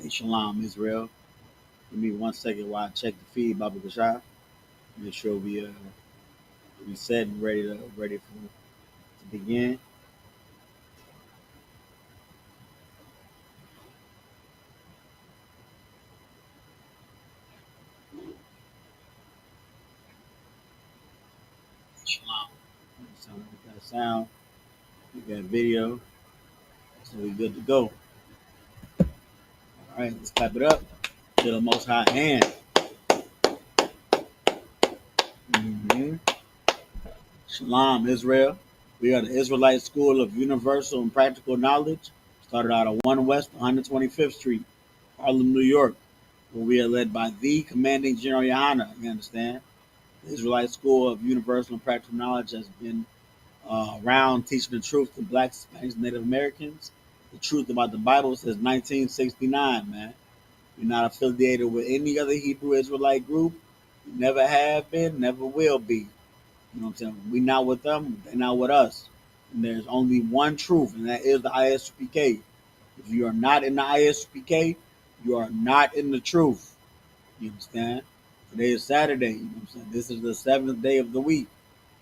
Hey, Shalom, Israel. Give me 1 second while I check the feed, Baba Gashai. Make sure we set and ready to begin. Shalom. Sound like we got sound, we got video, so we good to go. All right, let's clap it up to the Most High hand. hmm Shalom, Israel. We are the Israelite School of Universal and Practical Knowledge. Started out at 1 West 125th Street, Harlem, New York, where we are led by the Commanding General YAHANNA. You understand? The Israelite School of Universal and Practical Knowledge has been around teaching the truth to blacks, Hispanics, and Native Americans, the truth about the Bible since 1969, man. We're not affiliated with any other Hebrew Israelite group. We never have been, never will be. You know what I'm saying? We not with them, they're not with us. And there's only one truth, and that is the I.S.U.P.K. If you are not in the I.S.U.P.K, you are not in the truth. You understand? Today is Saturday. You know what I'm saying? This is the seventh day of the week.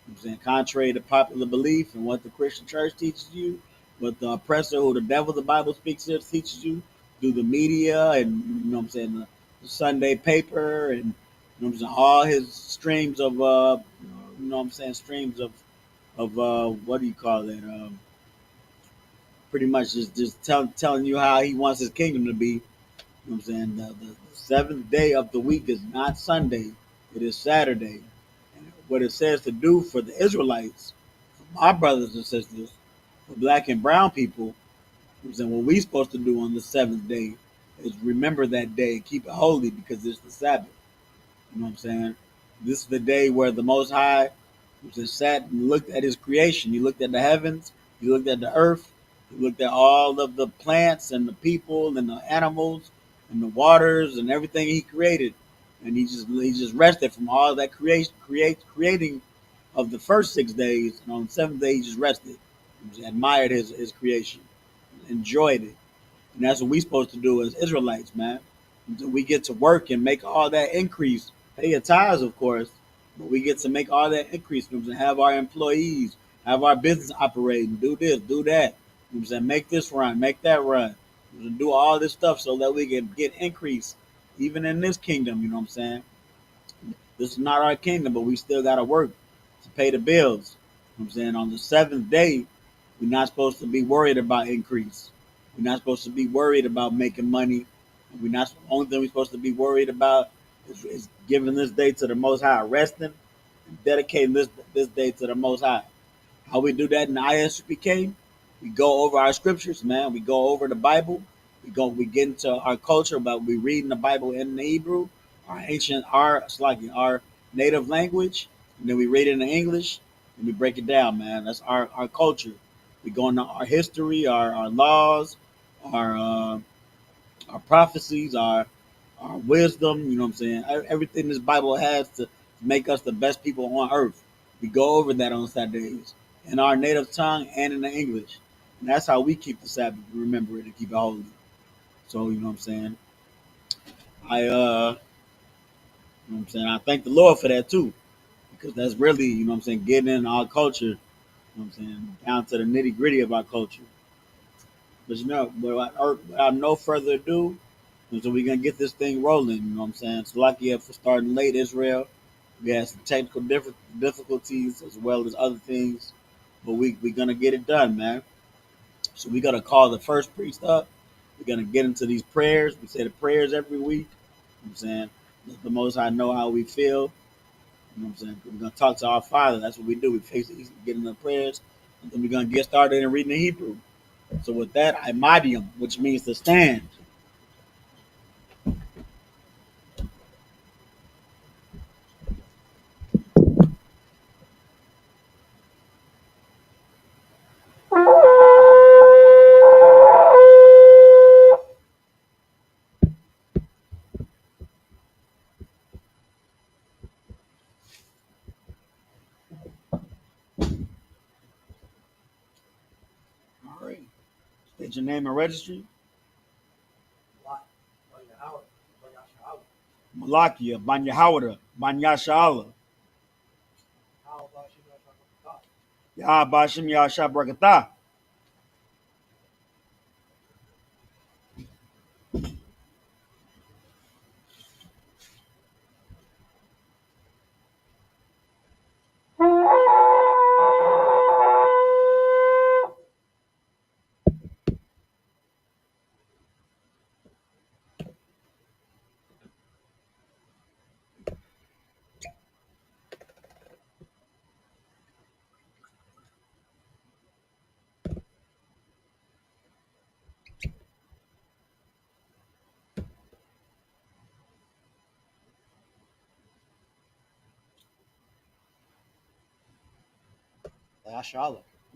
You know what I'm saying? Contrary to popular belief and what the Christian church teaches you, what the oppressor who the devil the Bible speaks of teaches you through the media and you know what I'm saying, the Sunday paper and you know what I'm saying, all his streams of you know what I'm saying, streams of what do you call it? Pretty much just telling you how he wants his kingdom to be. You know what I'm saying? The seventh day of the week is not Sunday, it is Saturday. And what it says to do for the Israelites, for my brothers and sisters, for black and brown people, you know what I'm saying, what we supposed to do on the seventh day is remember that day and keep it holy because it's the Sabbath. You know what I'm saying? This is the day where the Most High just sat and looked at his creation. He looked at the heavens, he looked at the earth, he looked at all of the plants and the people and the animals and the waters and everything he created. And he just rested from all that creating of the first 6 days. And on the seventh day he just rested. He just admired his creation, enjoyed it. And that's what we supposed to do as Israelites, man. We get to work and make all that increase. Pay your tithes, of course, but we get to make all that increase. You know what I'm saying? Have our employees, have our business operating, do this, do that. You know what I'm saying? Make this run, make that run. Do all this stuff so that we can get increase, even in this kingdom. You know what I'm saying? This is not our kingdom, but we still got to work to pay the bills. You know what I'm saying? On the seventh day, we're not supposed to be worried about increase. We're not supposed to be worried about making money. We're not the only thing we're supposed to be worried about is giving this day to the Most High, resting and dedicating this day to the Most High. How we do that in the I.S.U.P.K? We go over our scriptures, man. We go over the Bible. We get into our culture, but we reading the Bible in the Hebrew, our native language, and then we read it in English and we break it down, man. That's our culture. We go into our history, our laws, our uh, our prophecies, our wisdom. You know what I'm saying? Everything this Bible has to make us the best people on earth. We go over that on Saturdays in our native tongue and in the English, and that's how we keep the Sabbath. Remember it and keep it holy. So you know what I'm saying? I you know what I'm saying? I thank the Lord for that too, because that's really, you know what I'm saying, getting in our culture, you know what I'm saying, down to the nitty gritty of our culture. But you know, without no further ado, so we're gonna get this thing rolling, you know what I'm saying? So lucky for starting late, Israel. We had some technical difficulties as well as other things, but we're gonna get it done, man. So we gotta call the first priest up. We're gonna get into these prayers. We say the prayers every week. You know what I'm saying? Let the Most High know how we feel. You know what I'm saying? We're gonna talk to our Father. That's what we do. We face it, get in the prayers, and then we're gonna get started in reading the Hebrew. So with that, I Imadium, which means to stand. All right. State your name and registry. Malakia, Banyahawada, Banyashala, Yah Bashim Yasha Brakata,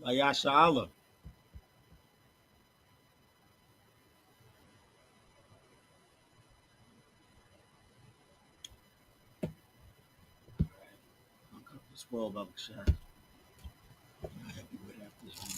Layashala. Scroll about the shot. I help you with after this one.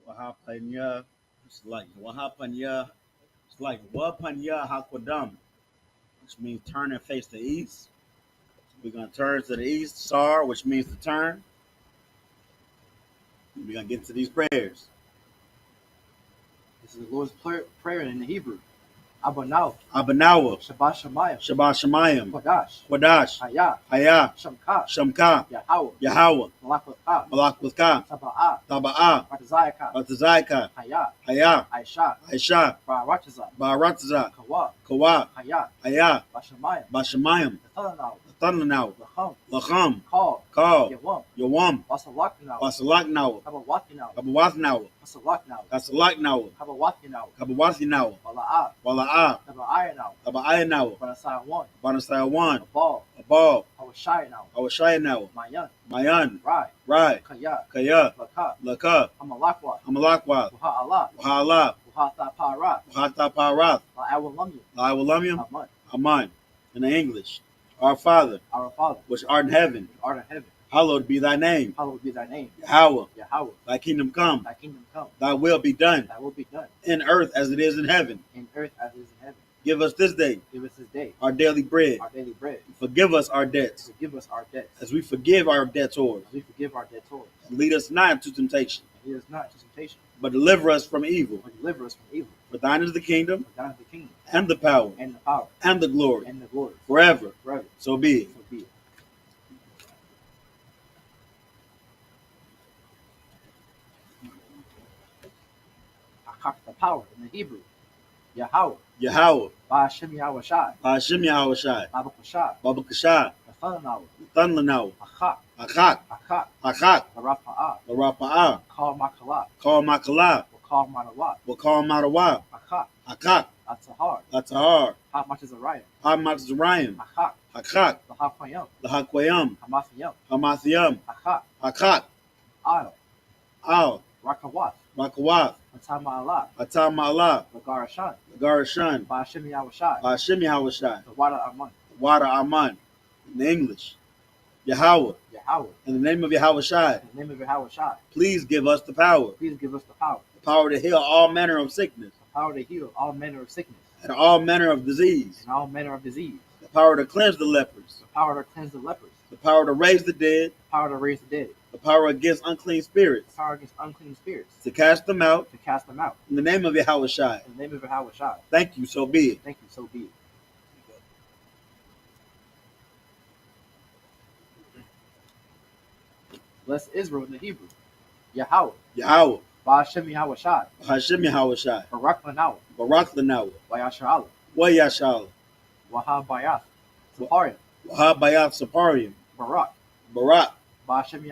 Wahapanya, it's like Wahapanya, it's like Wapanya Hakwadam, which means turn and face the east. We're going to turn to the east, Sar, which means to turn. We're going to get to these prayers. This is the Lord's prayer in the Hebrew. Abanawa, Shabbat Shemayim, Quadash, Hayah, Shamka, Yahweh, Malak Taba'ah, Ratazayka, Hayah, Aisha, Ba'aratazah, Kawa, Hayah, Bashamayim, Tanlanaw, Lacham, Kal, Yawam, Wasalaknaw, Kabawatnaw, Kabawatnaw, Wala'ah, Taba'ayanaw, Banasayawan, Abal, Awashayanaw, Mayan, Rai, Kaya, Laka, Amalakwa, Waha'allah, Wahataparat, La'awalamyam, Aman. In the English, Our Father, which art in heaven, hallowed be thy name. Yahweh, thy kingdom come. Thy will be done. In earth as it is in heaven. Give us this day our daily bread. Forgive us our debts. As we forgive our debtors. And lead us not into temptation. But deliver us from evil. For thine is the kingdom. And the power. And the glory. Forever. So be it. The power in the Hebrew. Yahweh. Ba'ashem Yahawashi. Baba Kashah. Thunlanaw. Achak. Achak. Larapa'ah. Kal Makala. Wakal Madawa. Akak. Atahar. Hamatazarayim. Hakak. Lahakwayam. Hamathiyam. Hakak. Al. Rakawath. Atam Allah. Lagarashan. Ba'ashem Yahawashi. The Wada water Aman. In the English. Yahweh. In the name of Yahawashi. Please give us the power. The power to heal all manner of sickness. And all manner of disease. The power to cleanse the lepers. The power to raise the dead. The power against unclean spirits. To cast them out. In the name of Yahawashi. Thank you, so be it. Bless Israel in the Hebrew. Yahweh. Ba'ashem Yahawashi. Barak Lanawa. Wayasha'ala. Wahabayath. Wahabayath Saparium. Barak. Ba'ashem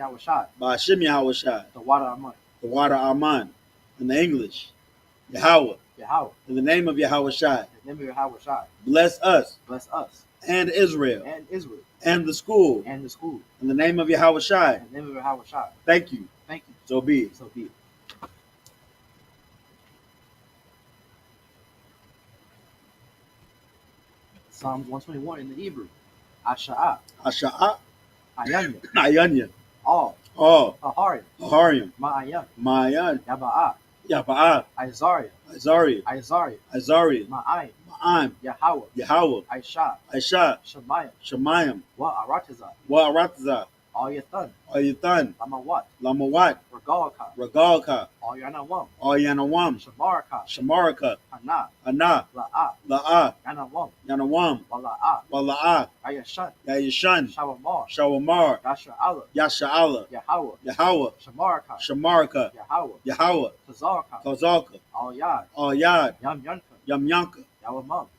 Yahawashi. The water Aman. In the English. Yahweh. In the name of Yahawashi. Bless us. And Israel. And the school. In the name of Yahawashi. Thank you. So be it. So be it. Psalms 121 in the Hebrew. I.S.U.P.K. I.S.U.P.K. I.A.N.N.A. I.A.N.N.A. All. All. Aharium. Ma'ayan. Yaba'a. Yaba'a. Isariah. Isariah. Ma'im. Yahweh. I.S.H.A. Shemayim. Wa'aratiza. Ayathan. Lamawat. Regalka. All Yanawam. Shamaraka. Hana. La'a. Yanawam. Wala'ah. Ayashan. Yayishan. Shawamar. Shawamar. Yasha'ala. Yahweh. Shamaraka. Yahweh. Tazarka. Kozalka. Al Yad. Yamyanka. Yamyanka.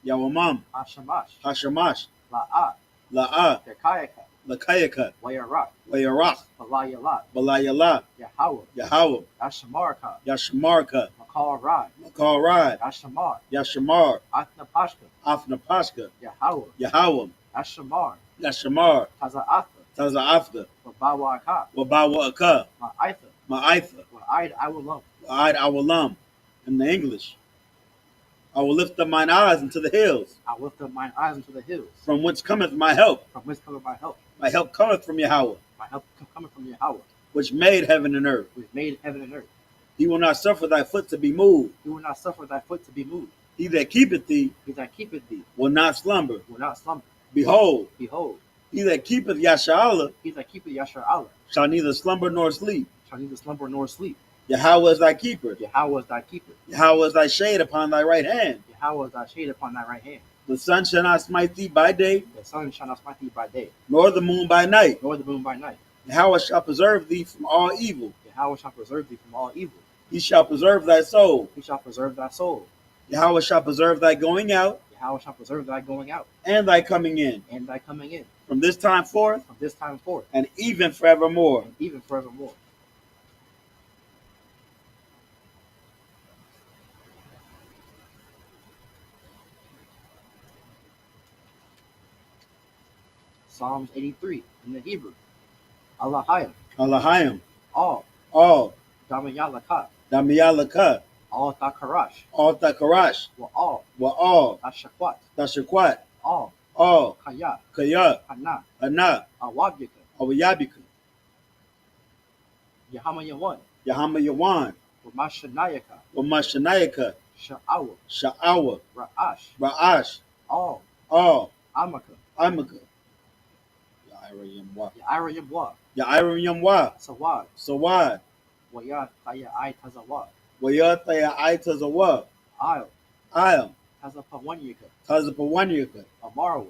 Yawamam. Hashamash. La'a. Lakayaka. Wayarak. Balayala. Yahweh. Yashamarka. Makarad. Yashamar. Athnapashka. Yahweh. Yashamar. Taza'afta. Wabawa'aka. Ma'itha. Wa'id Awalam. Wa'id Awalam. In the English. I will lift up mine eyes into the hills. From whence cometh my help? My help cometh from Yahweh. Which made heaven and earth. He will not suffer thy foot to be moved. He that keepeth thee will not slumber. Behold, he that keepeth Yasha'Allah shall neither slumber nor sleep. Yahweh is thy keeper. Yahweh is thy shade upon thy right hand. The sun shall not smite thee by day, nor the moon by night. Yahweh shall preserve thee from all evil. He shall preserve thy soul. Yahweh shall preserve thy going out and thy coming in from this time forth and even forevermore. Psalms 83 in the Hebrew. Allahayim. All. Damiyalaka. All Thakarash. Wa'al. Tashakwat. All. Kaya. Hana. Awiyabika. Yahamayawan. Wamashanayaka. Sha'awa. Ra'ash. All. Amaka. Ya'irayamwa. Sawad. Wayathaya Tazawa. I'll. Tazapawanyaka. Amarwa.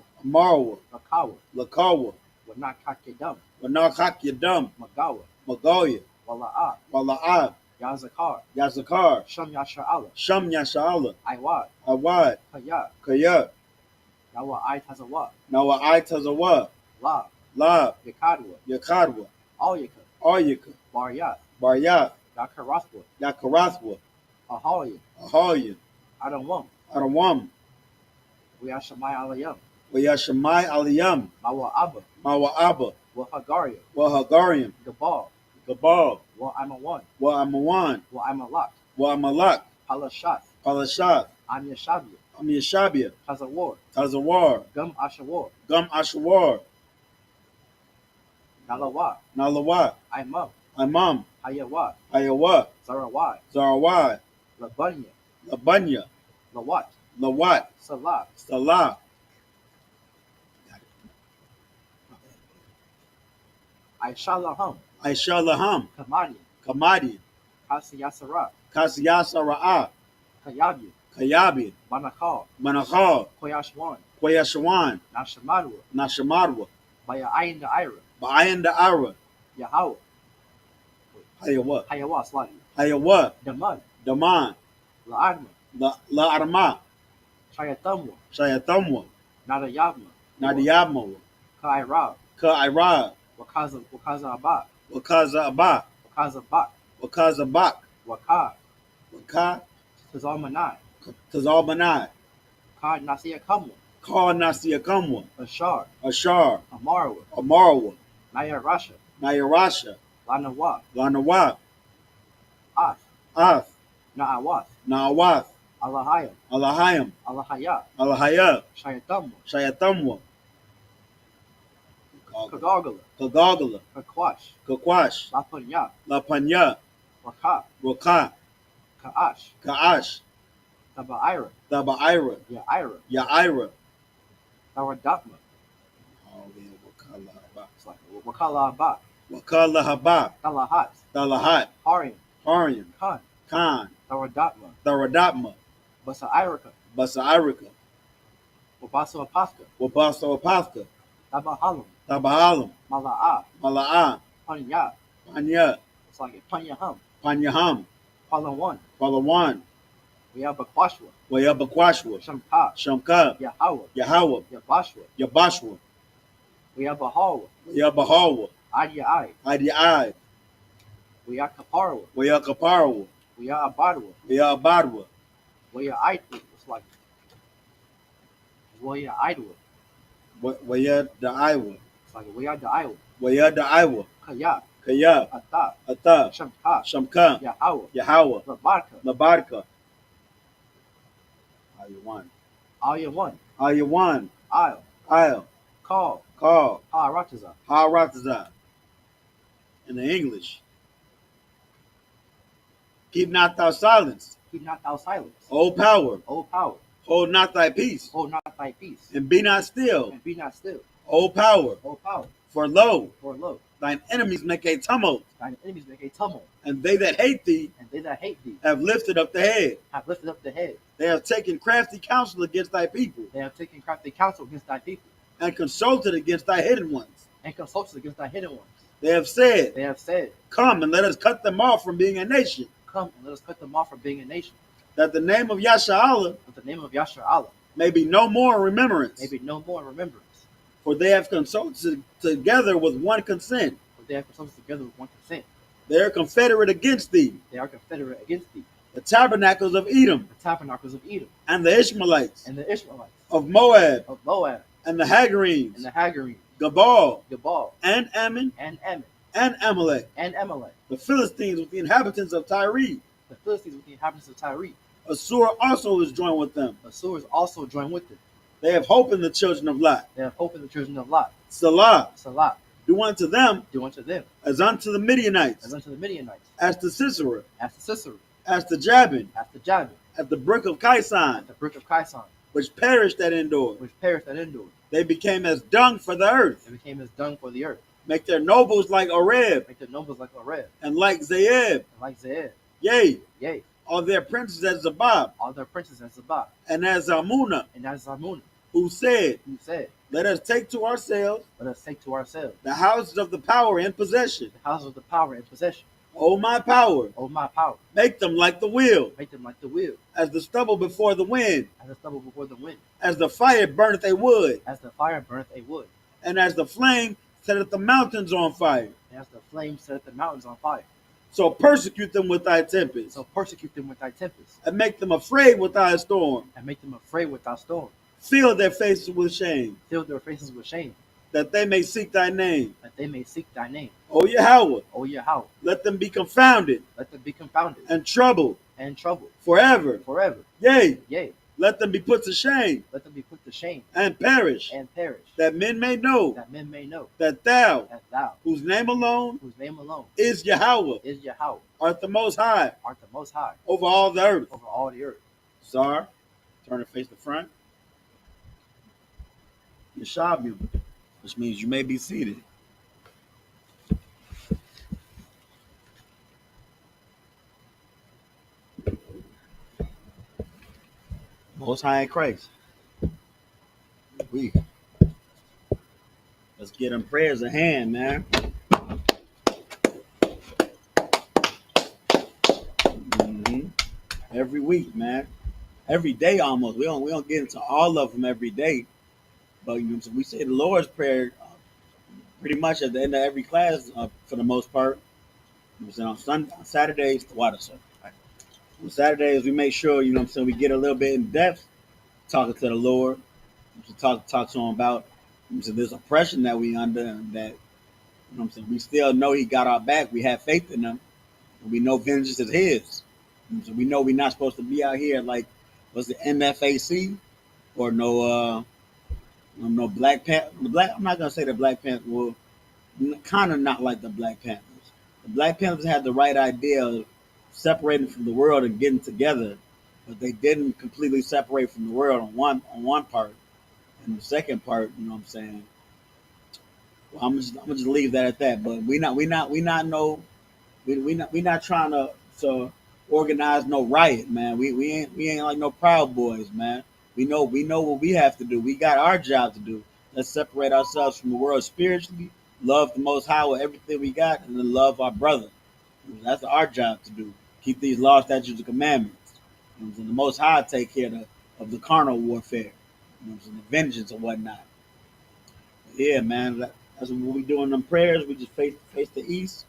Lakawa. Wanakakyadam. Magaya. Wala'ah. Yazakar. Sham Yasha'Allah. Awad. Kaya. Nawa'ai Tazawa. Lab. Yakadwa. Aryaka. Baryat. Yakarathwa. Ahaliya. Adawam. Wayashamai Aliyam. Mawa'aba. Wahagariam. Gabal. Wa'amawan. Wa'amalak. Palashat. Amyashabia. Tazawar. Gum Ashawar. Nalawa. Imam. Ayawa. Zarawai. Labanya. Lawat. Salah. Aishalaham. Kamadi. Kasiyasara'a. Kayabi. Manachal. Koyashwan. Nashamadwa. Ba'ayan Da'ara. Hayawa. Daman. La'arma. Shayatamwa. Nadiyabma. Ka'ira. Wakaza Abba. Wakazabak. Waka. Tazalmanai. Ka Nasiyakamwa. Ashar. Amarwa. Nayarasha. Lanawa. Af, Na'awath, Na'awath, Alahayim, Alahayim, Alahaya, Alahaya, Shayatamwa, Shayatamwa, Kagagala, Kagagala, Kakwash, Kakwash, Lapanya, Lapanya, Raka, Roka, Ka'ash, Ka'ash, Taba'ira, Taba'ira, Ya'ira, Ya'ira. Tawadatma. Oh, yeah, It's like Wakala Ba, Wakala Haba, Talahat, Talahat, Harian, Harian, Khan, Khan, Tawadatma, Tharadapma, Basairika, Basairika, Wabaso Apaska, Wabaso Apafka, Tabahalam, Tabahalam, Mala'a, Mala'a, Panya. Panya, It's like Panyaham, Panyaham, Palawan, Palawan, we have Bakwashwa, Wayabakwashwa, Shamka, Shamka, Yahweh, Yahweh, Yabashwa, Yabashwa, we have Bahawa, Wayabahawa, Adiai, Adi, we have Kaparwa, Wayakaparawa, we have Abadwa, Wayabadwa, we have Idwa. It's like we have Idwa. Wayad the Iowa, It's like we have the Iowa, Wayad the Iowa, Kaya, Kaya, Ata, Ata, Shamka, Shamka, Yahweh, Yahweh, Labarka, Labarka, Ayawan, Ayawan, Ayawan, Isle, Isle, Call, Call, Ha-Rataza, Ha-Rataza, in the English. Keep not thou silence, keep not thou silence, O power, O power, hold not thy peace, hold not thy peace, and be not still, and be not still, O power, O power, for lo, for lo, thine enemies make a tumult, thine enemies make a tumult, and they that hate thee and they that hate thee have lifted up the head. have lifted up the head. They have taken crafty counsel against thy people, They have taken crafty counsel against thy people, and consulted against thy hidden ones. and consulted against thy hidden ones. They have said, They have said, come and let us cut them off from being a nation, come and let us cut them off from being a nation, that the name of Yasharallah with the name of Yasha Allah may be no more in remembrance. may be no more in remembrance. For they have consulted together with one consent. For they have consulted together with one consent. They are confederate against thee, They are confederate against thee, the tabernacles of Edom, the tabernacles of Edom, and the Ishmaelites, and the Israelites, of Moab, of Moab, and the Hagarenes, and the Hagarenes, Gabal, Gabal, and Ammon, and Ammon, and Amalek, and Amalek, the Philistines with the inhabitants of Tyre. the Philistines with the inhabitants of Tyre. Assur also is joined with them. Assur is also joined with them. They have hope in the children of Lot. They have hope in the children of Lot. Salah, Salah, do unto them do unto them, as unto the Midianites, as unto the Midianites, as to Sisera, as to Sisera, as to Jabin, as to Jabin, at the brook of Kison, at the brook of Kison, which perished at Endor. which perished at Endor. They became as dung for the earth. They became as dung for the earth. Make their nobles like Oreb, Make their nobles like Oreb, and like Zeeb. and like Zeeb. Yea, Yea, all their princes as Zabab, all their princes as Sabbath, and as Amunah, and as Zamunah, who said, who said, let us take to ourselves let us take to ourselves the houses of the power in possession. the houses of the power in possession. O my power, O my power, make them like the wheel, make them like the wheel, as the stubble before the wind, as the stubble before the wind, as the fire burneth a wood, as the fire burneth a wood, and as the flame setteth the mountains on fire. and as the flame setteth the mountains on fire. So persecute them with thy tempest, So persecute them with thy tempest, and make them afraid with thy storm. and make them afraid with thy storm. Fill their faces with shame, Fill their faces with shame, that they may seek thy name. that they may seek thy name. O Yahweh, O Yahweh, let them be confounded let them be confounded and troubled and troubled forever. forever. Yea, Yea, let them be put to shame let them be put to shame and perish, and perish, that men may know that men may know that thou, that thou, whose name alone whose name alone is Yahweh, is Yahweh, art the most high art the most high over all the earth. over all the earth. Sar, turn to face the front. Yeshabu, which means you may be seated. Most High in Christ. Let's get them prayers in hand, man. Every week, man. Every day almost. We don't get into all of them every day. But you know, we say the Lord's Prayer pretty much at the end of every class for the most part. On Saturdays, water circle. Right? On Saturdays, we make sure, you know what I'm saying, we get a little bit in depth talking to the Lord. To talk to him about this oppression that we under, and that, you know what I'm saying, we still know he got our back. We have faith in him. We know vengeance is his. So we know we're not supposed to be out here like what's the MFAC or no Black Panther. I'm not gonna say the Black Panther. Well, kind of not like the Black Panthers. The Black Panthers had the right idea of separating from the world and getting together, but they didn't completely separate from the world on one part. And the second part, you know what I'm saying? Well, I'm just leave that at that. But we not no we not trying to organize no riot, man. We ain't like no Proud Boys, man. We know what we have to do. We got our job to do. Let's separate ourselves from the world spiritually, love the Most High with everything we got, and then love our brother. That's our job to do. Keep these laws, statutes, and commandments. And the Most High take care of the carnal warfare, the vengeance and whatnot. Yeah, man. That's what we do in them prayers. We just face the east,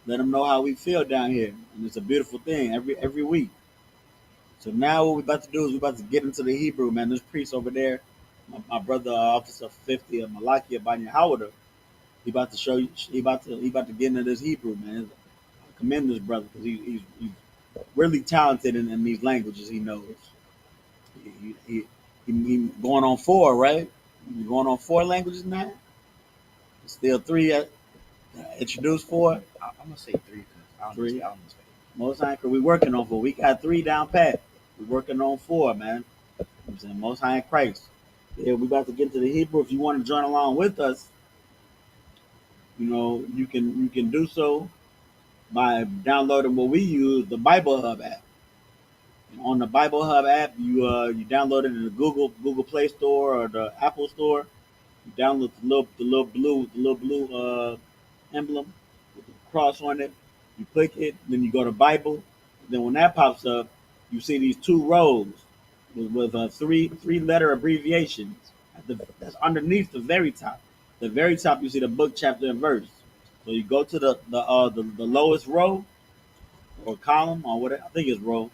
let them know how we feel down here, and it's a beautiful thing every week. So now what we about to do is we about to get into the Hebrew, man. This priest over there, my brother, Officer 50 of Malachi Banya Howard, he about to show you. He about to get into this Hebrew, man. I commend this brother because he's really talented in these languages. He knows. He going on four, right? He going on four languages now. Still three introduced four. I'm gonna say three because I don't Three. I don't know. Most High, we working on four. We got three down pat. We working on four, man. I'm saying Most High in Christ. Yeah, we about to get to the Hebrew. If you want to join along with us, you can do so by downloading what we use, the Bible Hub app. And on the Bible Hub app, you download it in the Google Play Store or the Apple Store. You download the little blue emblem with the cross on it. You click it, then you go to Bible. Then when that pops up, you see these two rows with three letter abbreviations. That's underneath the very top. The very top, you see the book, chapter, and verse. So you go to the lowest row or column or whatever. I think it's row.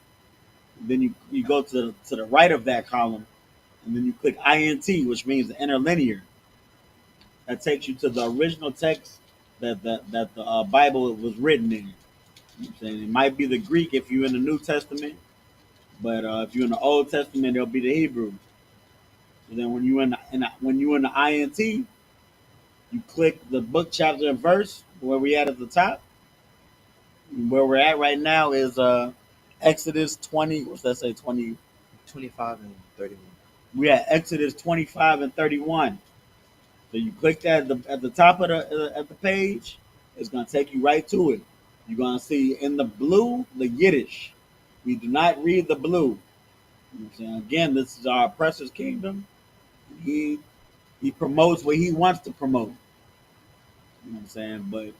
Then you go to the right of that column, and then you click INT, which means the interlinear. That takes you to the original text that the Bible was written in. You know what I'm saying? It might be the Greek if you're in the New Testament, but if you're in the Old Testament, it'll be the Hebrew. So then when you in the INT, you click the book, chapter, and verse where we at the top. Where we're at right now is Exodus 20. What's that say? 20. 25 and 31. We're at Exodus 25 and 31. So you click that at the top of the page. It's gonna take you right to it. You're gonna see in the blue the Yiddish. We do not read the blue. You know what I'm saying? Again, this is our oppressor's kingdom. He he promotes what he wants to promote. You know what I'm saying? But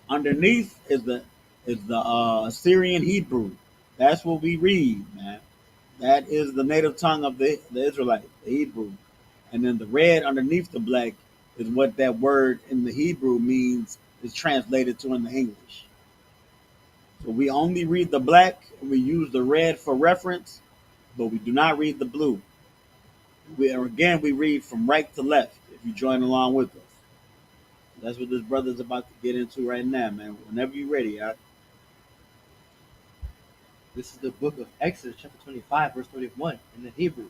underneath is the Assyrian Hebrew. That's what we read, man. That is the native tongue of the Israelite, the Hebrew. And then the red underneath the black is what that word in the Hebrew means is translated to in the English. So we only read the black, and we use the red for reference, but we do not read the blue. We read from right to left if you join along with us. That's what this brother's about to get into right now, man. Whenever you're ready, This is the book of Exodus, chapter 25, verse 31 in the Hebrew.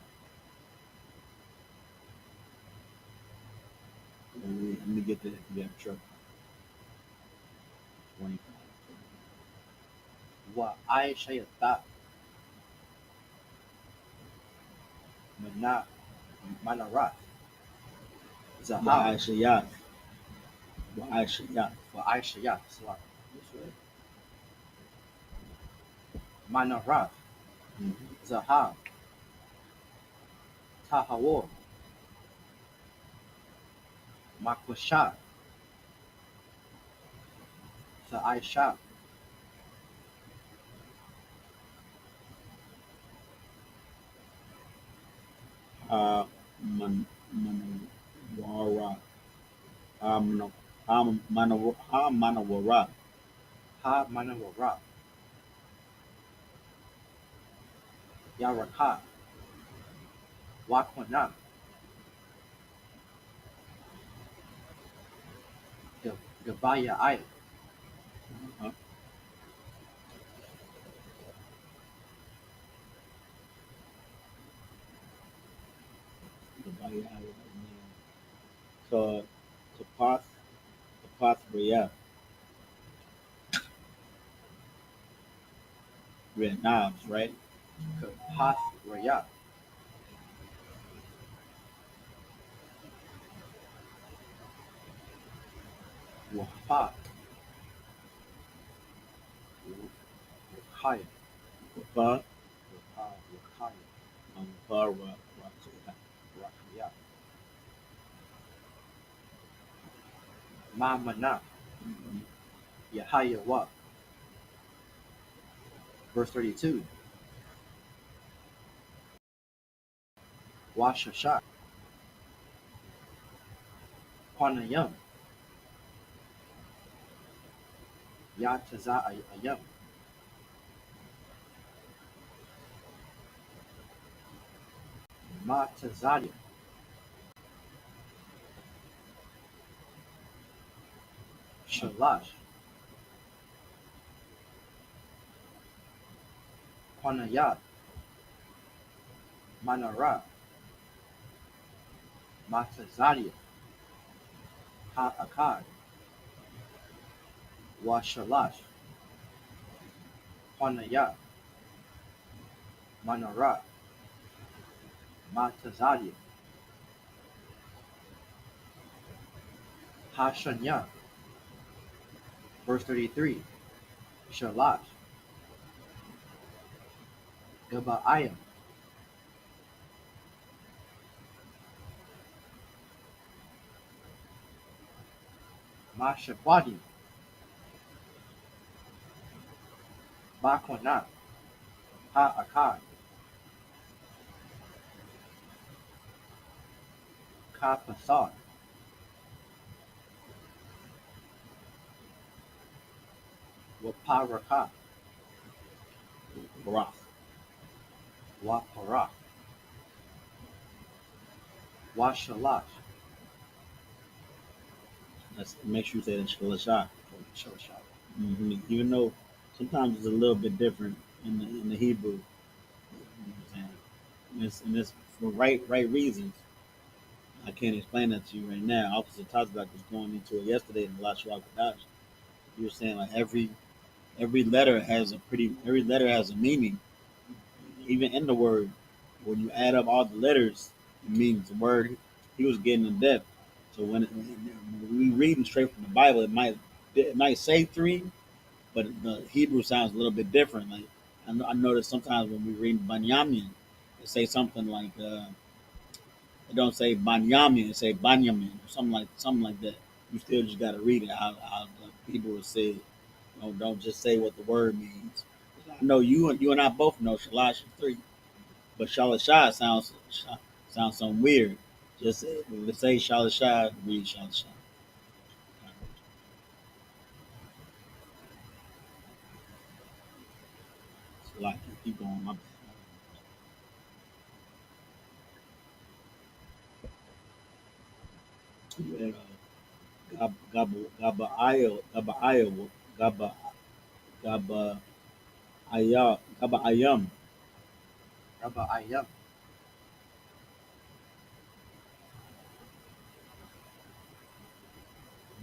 let me get the truck. 25. YAHANNA Manarath. Zahab. YAHANNA. YAHANNA. YAHANNA. That's right. Manarath. Mm-hmm. Zahab. Tahawor. Makwashat. I.S.U.P.K. Man, Manawara. Manawara. Ha Manawara. Yaraka. Wakwana. Gavaya I. Uh, So, Kapath, Kapath Red Knobs, right? Kapath Raya. Wapa. Wakaya. Kapath, Wakaya. Kapath Rakaya. Mamana. Yahayawa. Verse 32. Washasha. Panayam. Yataza Ayam. Matazadia. Shalash. Panayat. Manara. Matazadia. Ha'akad. Washalash. Panayat. Manara. Matazadia. Hashanya. Verse 33. Shalash. Gaba'ayam. Mashabadi. Bakwanat. Ha'akad. Kapasad. Waparaka. Barak. Waparak. Washalash. Let's make sure you say that Shalashah. Shalash. Even though sometimes it's a little bit different in the Hebrew. You know what I'm saying? And it's for right reasons. I can't explain that to you right now. Officer Tazbak was going into it yesterday in Lashua Kadash. He was saying like every letter has a meaning. Even in the word, when you add up all the letters, it means the word. He was getting in depth. So when we reading straight from the Bible, it might say three, but the Hebrew sounds a little bit different. Like I notice sometimes when we read Banyamin, it say something like it don't say Banyamin, it say Banyamin or something like that. You still just got to read it how the Hebrew is said. Don't just say what the word means. I know you and I both know Shalash is three, but Shalashah sounds something weird. Just let's say Shalashah, read Shalashah. So like keep going. My bad. Yeah, Gaba Gaba Gaba Ayam. Raba'ayam.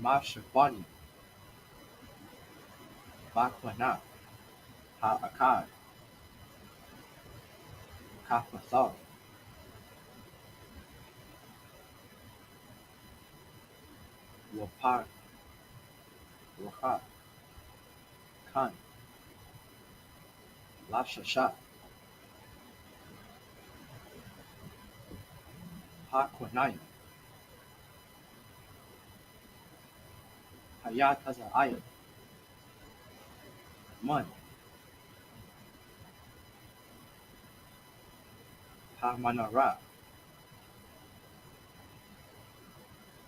Mashabadi. Bakwanat. Ha'akad. Kapasad. Wapar. Waha. Khan. Lashashat. Hakwanayam. Hayatazayam. Man. Hamanara.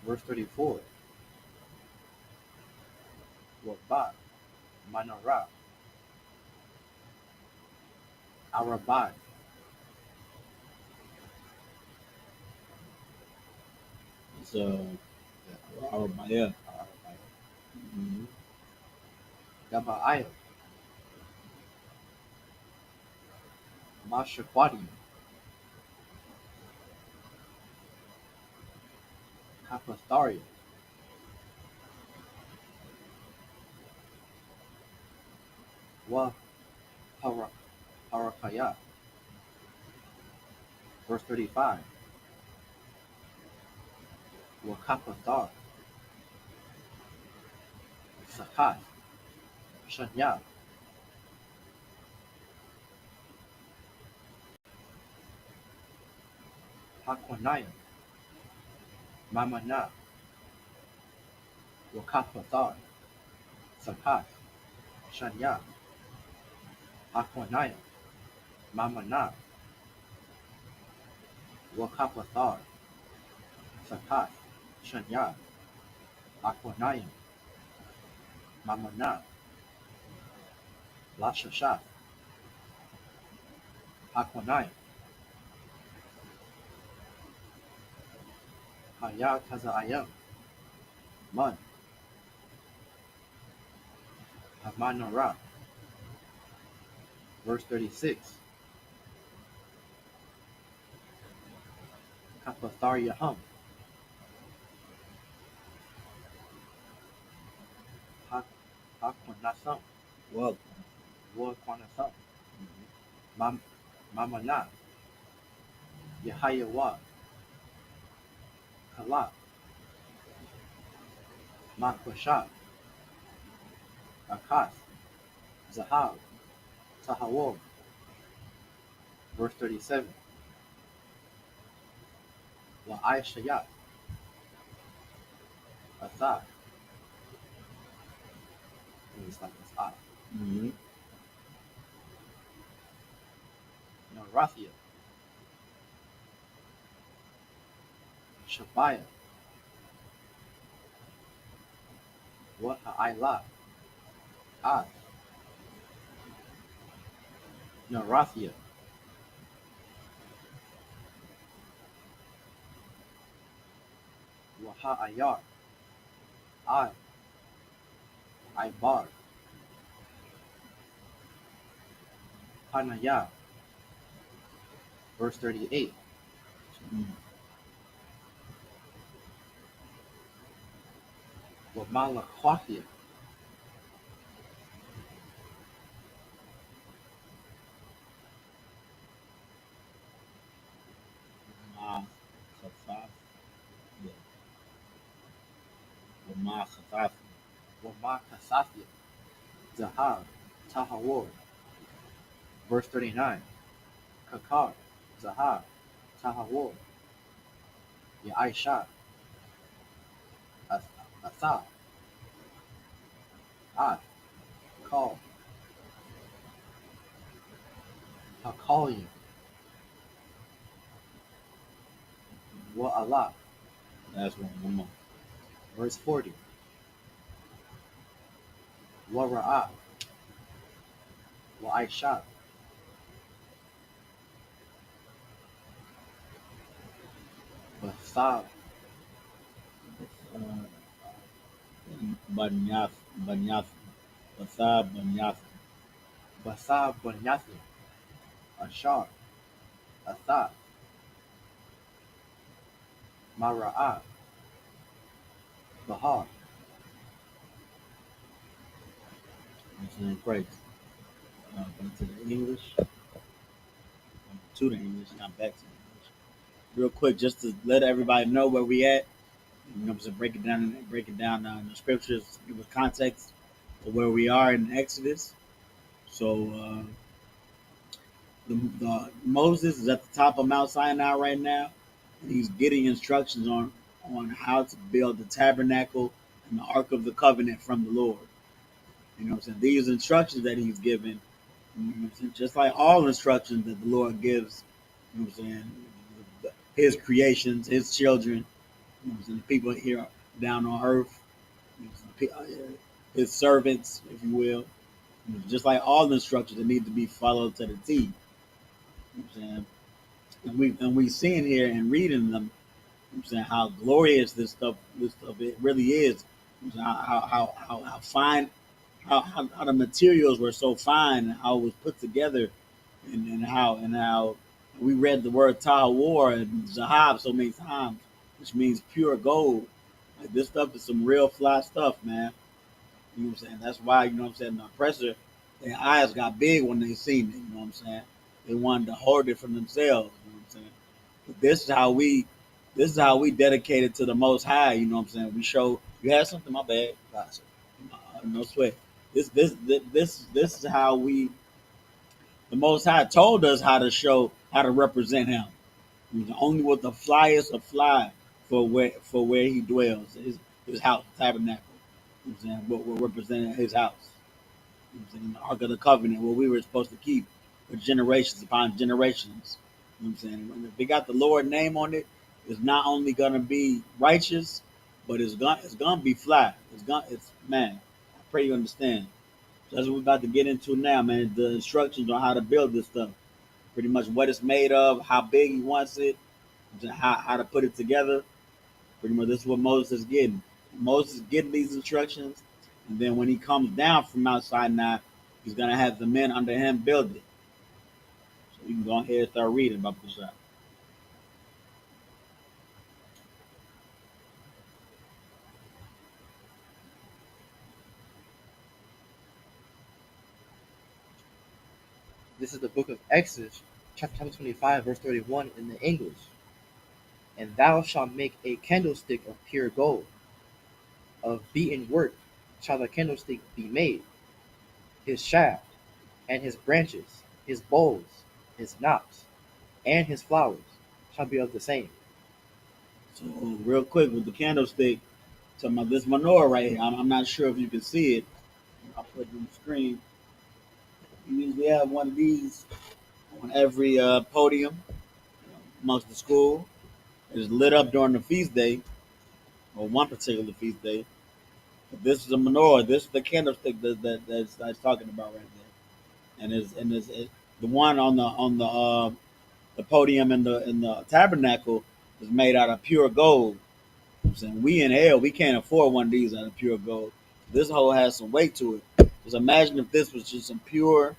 Verse 34. Wabat. Manara. Arabad. It's Arabaya. Mm-hmm. Gaba'ayam. Mashabadi. Kapatharia. Wa Parakaya. Verse 35. Wa Kapathar. Sakat. Shanya. Hakwanaya. Mamana. Wa Kapathar. Sakat. Shanya. Hakwanaya. Mamana. Wa Kapathar. Sakat. Shanya. Hakwanaya. Mamana. Lashashat. Hakwanaya. Hayat Hazayam. Man. Hamanara. Verse 36. Kapathariahum. Hakwanasam. Well, Wakwanasam. Mamana. Yahayawa. Kala. Makwashat. Akas. Zahab. Tahawor. Verse 37. Wa'ayshayat. Athar. It's like this eye. mm-hmm. Narathia. Shabaya. Waha'ayla. Ad. Narathia. Waha'ayar. Ad. Ibar. Hanaya. Verse 38. Wamalakwahia. Wamakasafia. Zahar. Tahawor. Verse 39. Kakar. Zahar. Tahawor. Ya'isha. Atha. Ad. Call. Hakalia. Wa'ala. That's one more. Verse 40. Wara'a. Wa'isha. Basab. Banyath, Basab, Basab Banyathi. Ashar. Atha. Mara'a. Bahar. Great. Back to the English. To the English, not back to the English. Real quick, just to let everybody know where we at. You know, to break it down in the scriptures, give us context to where we are in Exodus. So the Moses is at the top of Mount Sinai right now, and he's getting instructions on how to build the tabernacle and the Ark of the Covenant from the Lord. You know what I'm saying? These instructions that he's given, you know what I'm saying? Just like all instructions that the Lord gives, you know what I'm saying? His creations, his children, you know what I'm saying? The people here down on earth, you know what I'm saying? His servants, if you will. You know, just like all the instructions that need to be followed to the T. You know what I'm saying? And we seeing here and reading them, you know what I'm saying, how glorious this stuff it really is. You know, how fine how the materials were so fine and how it was put together, and how we read the word Tahawar and Zahab so many times. which means pure gold. Like this stuff is some real fly stuff, man. You know what I'm saying? That's why, you know what I'm saying, the oppressor, their eyes got big when they seen it, you know what I'm saying? They wanted to hoard it for themselves, you know what I'm saying? But this is how we dedicated to the most high, you know what I'm saying? We show you had something, my bad. No sweat. This is how we the most high told us how to show how to represent him. Only with the flyest of fly for where he dwells, his house, tabernacle. You know what I'm saying? What we're representing his house. You know what I'm saying? The Ark of the Covenant, what we were supposed to keep for generations upon generations. You know what I'm saying? When if they got the Lord name on it, it's not only gonna be righteous, but it's gonna be fly. It's man. I pray you understand. So that's what we're about to get into now, man. The instructions on how to build this stuff. Pretty much what it's made of, how big he wants it, how to put it together. Pretty much this is what Moses is getting. Moses is getting these instructions, and then when he comes down from Mount Sinai, he's gonna have the men under him build it. So you can go ahead and start reading about this. This is the book of Exodus, chapter 25, verse 31 in the English. And thou shalt make a candlestick of pure gold. Of beaten work shall the candlestick be made. His shaft, and his branches, his bowls, his knops, and his flowers shall be of the same. So real quick with the candlestick, talking about this menorah right here. I'm not sure if you can see it. I'll put it on the screen. We usually have one of these on every podium amongst the school. It's lit up during the feast day, or one particular feast day. But this is a menorah. This is the candlestick that's talking about right there. And the one on the podium in the tabernacle is made out of pure gold. I'm saying we in hell, we can't afford one of these out of pure gold. This whole has some weight to it. Just imagine if this was just some pure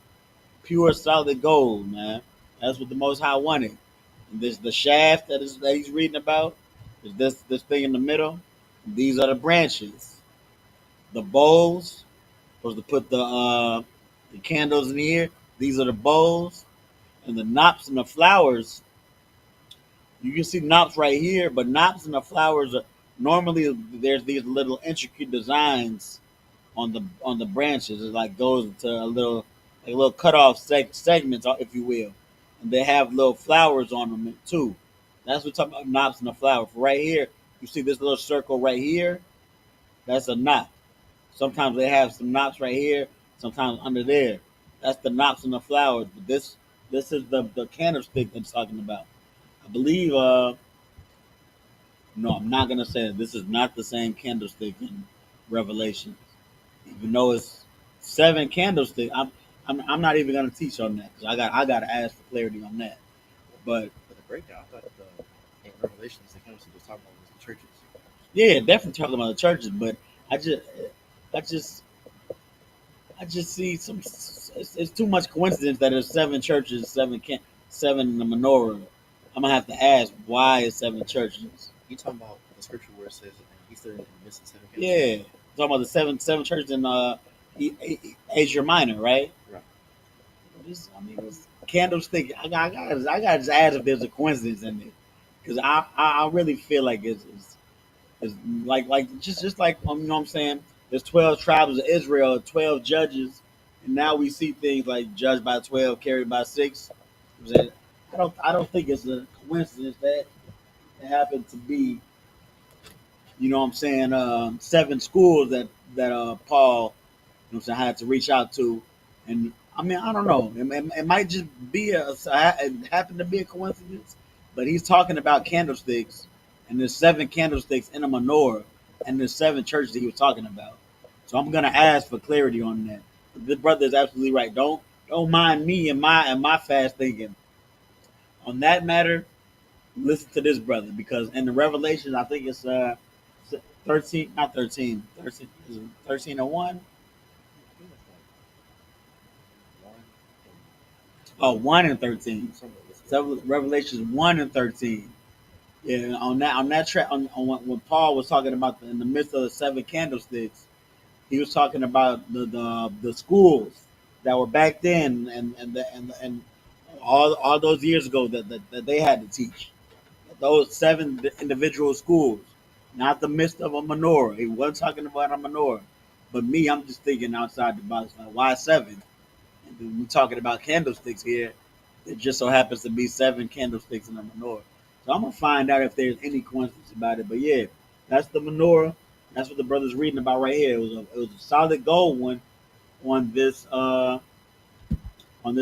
solid gold, man. That's what the Most High wanted. And this the shaft that he's reading about is this thing in the middle. These are the branches. The bowls was to put the candles in here. These are the bowls, and the knops and the flowers. You can see knops right here, but knops and the flowers are normally there's these little intricate designs on the branches. It like goes into a little cut off segments, if you will, and they have little flowers on them too. That's what we're talking about knops and the flower. For right here, you see this little circle right here. That's a knot. Sometimes they have some knots right here. Sometimes under there. That's the knops and the flowers. But this is the candlestick that's talking about. I believe. No, I'm not gonna say it. This is not the same candlestick in Revelation. Even though it's seven candlesticks, I'm not even gonna teach on that because I got to ask for clarity on that. But For the breakdown, I thought in Revelations the candlestick was talking about was the churches. yeah, definitely talking about the churches. But I just I just I just see some. It's too much coincidence that there's seven churches, seven in the menorah. I'm gonna have to ask why is seven churches. You talking about the scripture where it says he stood in the midst of seven Yeah, candlesticks? talking about the seven churches in Asia Minor, right? Right. This candlestick. I got to just ask if there's a coincidence in it, because I really feel like it's like just like you know what I'm saying. There's 12 tribes of Israel, 12 judges, and now we see things like judged by 12, carried by six. You know what I'm saying? I don't think it's a coincidence that it happened to be, you know what I'm saying, seven schools that Paul, you know what I'm saying, had to reach out to. And I mean, I don't know. It might just be it happened to be a coincidence, but he's talking about candlesticks, and there's seven candlesticks in a menorah, and there's seven churches that he was talking about. So I'm gonna ask for clarity on that. The brother is absolutely right. Don't mind me and my fast thinking on that matter. Listen to this brother because in the Revelations, I think it's 13, not 13, 13, is it 13 or 1? I think that's like 1 and Oh, 12. 1 and 13. Somewhere. So Revelations 1 and 13. Yeah, on that track on when Paul was talking about in the midst of the seven candlesticks, he was talking about the schools that were back then and all those years ago that they had to teach those seven individual schools, not the midst of a menorah. He wasn't talking about a menorah, but me, I'm just thinking outside the box. Like, why seven? And then we're talking about candlesticks here. It just so happens to be seven candlesticks in the menorah. So I'm gonna find out if there's any coincidence about it. But yeah, that's the menorah. That's what the brother's reading about right here. It was a solid gold one on this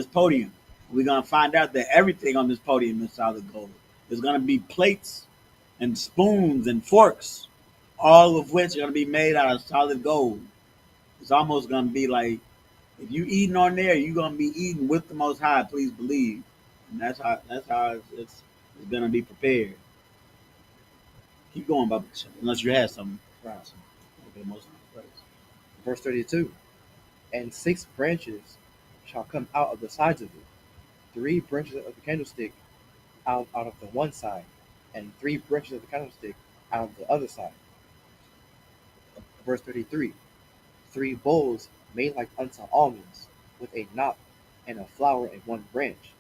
podium. We're gonna find out that everything on this podium is solid gold. There's gonna be plates and spoons and forks, all of which are gonna be made out of solid gold. It's almost gonna be like if you eating on there, you're gonna be eating with the Most High. Please believe, and that's how it's gonna be prepared. Keep going, Bubba, unless you had something. Right. Okay, Most High. Verse 32. And 6 branches shall come out of the sides of it, 3 branches of the candlestick out of the one side, and 3 branches of the candlestick out of the other side. Verse 33. 3 bowls made like unto almonds, with a knot and a flower in one branch,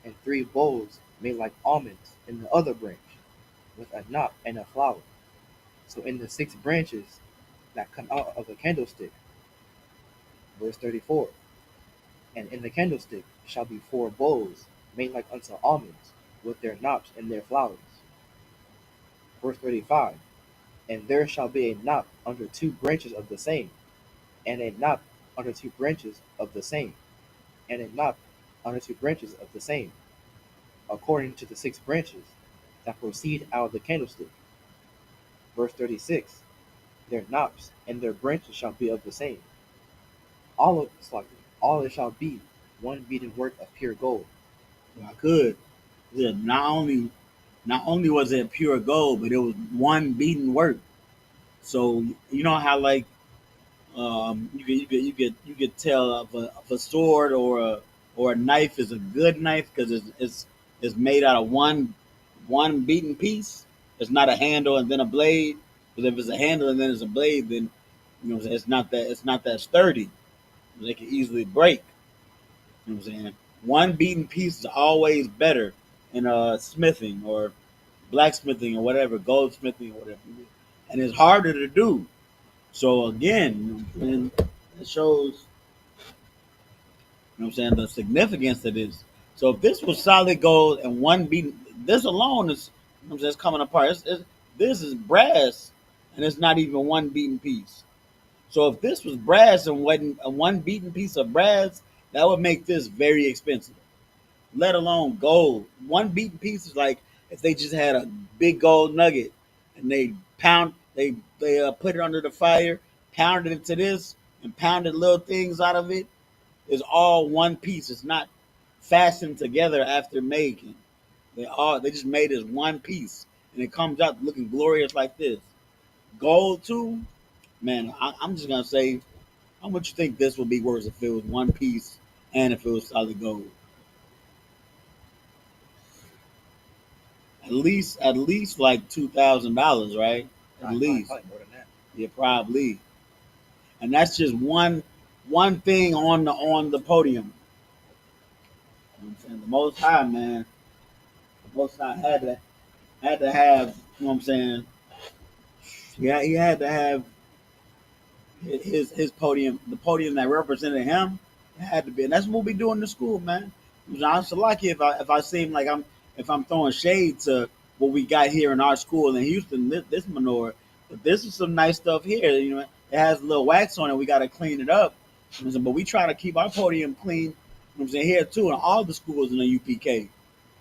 and 3 bowls made like almonds in the other branch, with a knot and a flower. So in the 6 branches that come out of the candlestick. Verse 34. And in the candlestick shall be 4 bowls made like unto almonds, with their knops and their flowers. Verse 35. And there shall be a knot under 2 branches of the same, and a knot under 2 branches of the same, and a knot under 2 branches of the same, according to the 6 branches that proceed out of the candlestick. Verse 36. Their knops and their branches shall be of the same. All it shall be one beaten work of pure gold. Well, I could. Yeah, not only was it pure gold, but it was one beaten work. So you know how like you could tell if a sword or a knife is a good knife because it's made out of one beaten piece. It's not a handle and then a blade. Because if it's a handle and then it's a blade, then it's not that sturdy. They can easily break. You know what I'm saying? One beaten piece is always better in smithing or blacksmithing or whatever, goldsmithing or whatever. And it's harder to do. So again, and it shows, what I'm saying, the significance of this. So if this was solid gold and one beaten, this alone is, I'm saying, it's coming apart. This is brass, and it's not even one beaten piece. So if this was brass and wasn't a one beaten piece of brass, that would make this very expensive. Let alone gold. One beaten piece is like if they just had a big gold nugget and they put it under the fire, pounded it to this, and pounded little things out of it. It's all one piece. It's not fastened together after making. They just made it as one piece, and it comes out looking glorious like this. Gold too, man. I'm just gonna say, how much you think this would be worth if it was one piece and if it was solid gold? At least like $2,000, right? At least, Probably more than that. yeah, probably. And that's just one thing on the podium. You know what I'm saying? The Most High, man, the Most High had to have. You know what I'm saying? Yeah, he had to have his podium, the podium that represented him. It had to be, and that's what we do in the school, man. I'm so lucky if I seem like I'm throwing shade to what we got here in our school in Houston, this menorah. But this is some nice stuff here. It has a little wax on it. We got to clean it up. But we try to keep our podium clean. I'm saying here too, in all the schools in the UPK,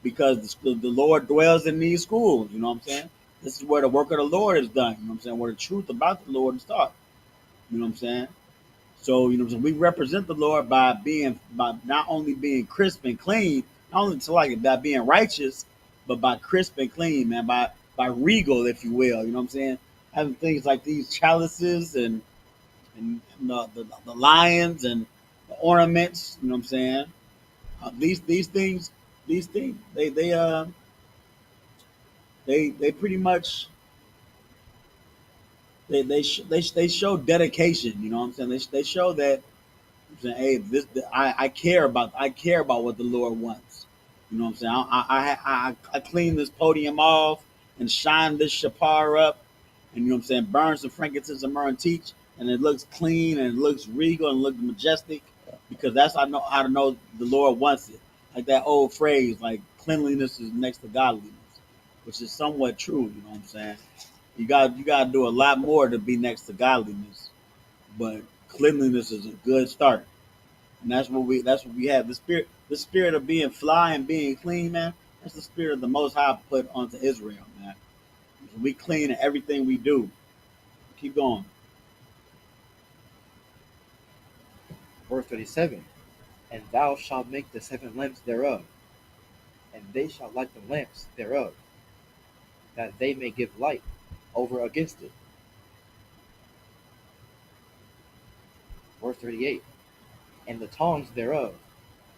because the Lord dwells in these schools. You know what I'm saying? This is where the work of the Lord is done. You know what I'm saying? Where the truth about the Lord is taught. You know what I'm saying? So so we represent the Lord by not only being crisp and clean, not only to like it by being righteous, but by crisp and clean, man, by regal, if you will. You know what I'm saying? Having things like these chalices and the lions and the ornaments. You know what I'm saying? These things they they pretty much they show dedication. You know what I'm saying? They show that I'm saying, hey, I care about what the Lord wants. You know what I'm saying? I clean this podium off and shine this shapar up, and you know what I'm saying, burn some frankincense and myrrh and teach, and it looks clean and it looks regal and looks majestic, because that's how to know the Lord wants it. Like that old phrase, like cleanliness is next to godliness, which is somewhat true. You know what I'm saying? You got to do a lot more to be next to godliness, but cleanliness is a good start. And that's what we have. The spirit of being fly and being clean, man. That's the spirit of the Most High put onto Israel, man. We clean in everything we do. Keep going. Verse 37. And thou shalt make the 7 lamps thereof, and they shall light the lamps thereof, that they may give light over against it. Verse 38. And the tongs thereof,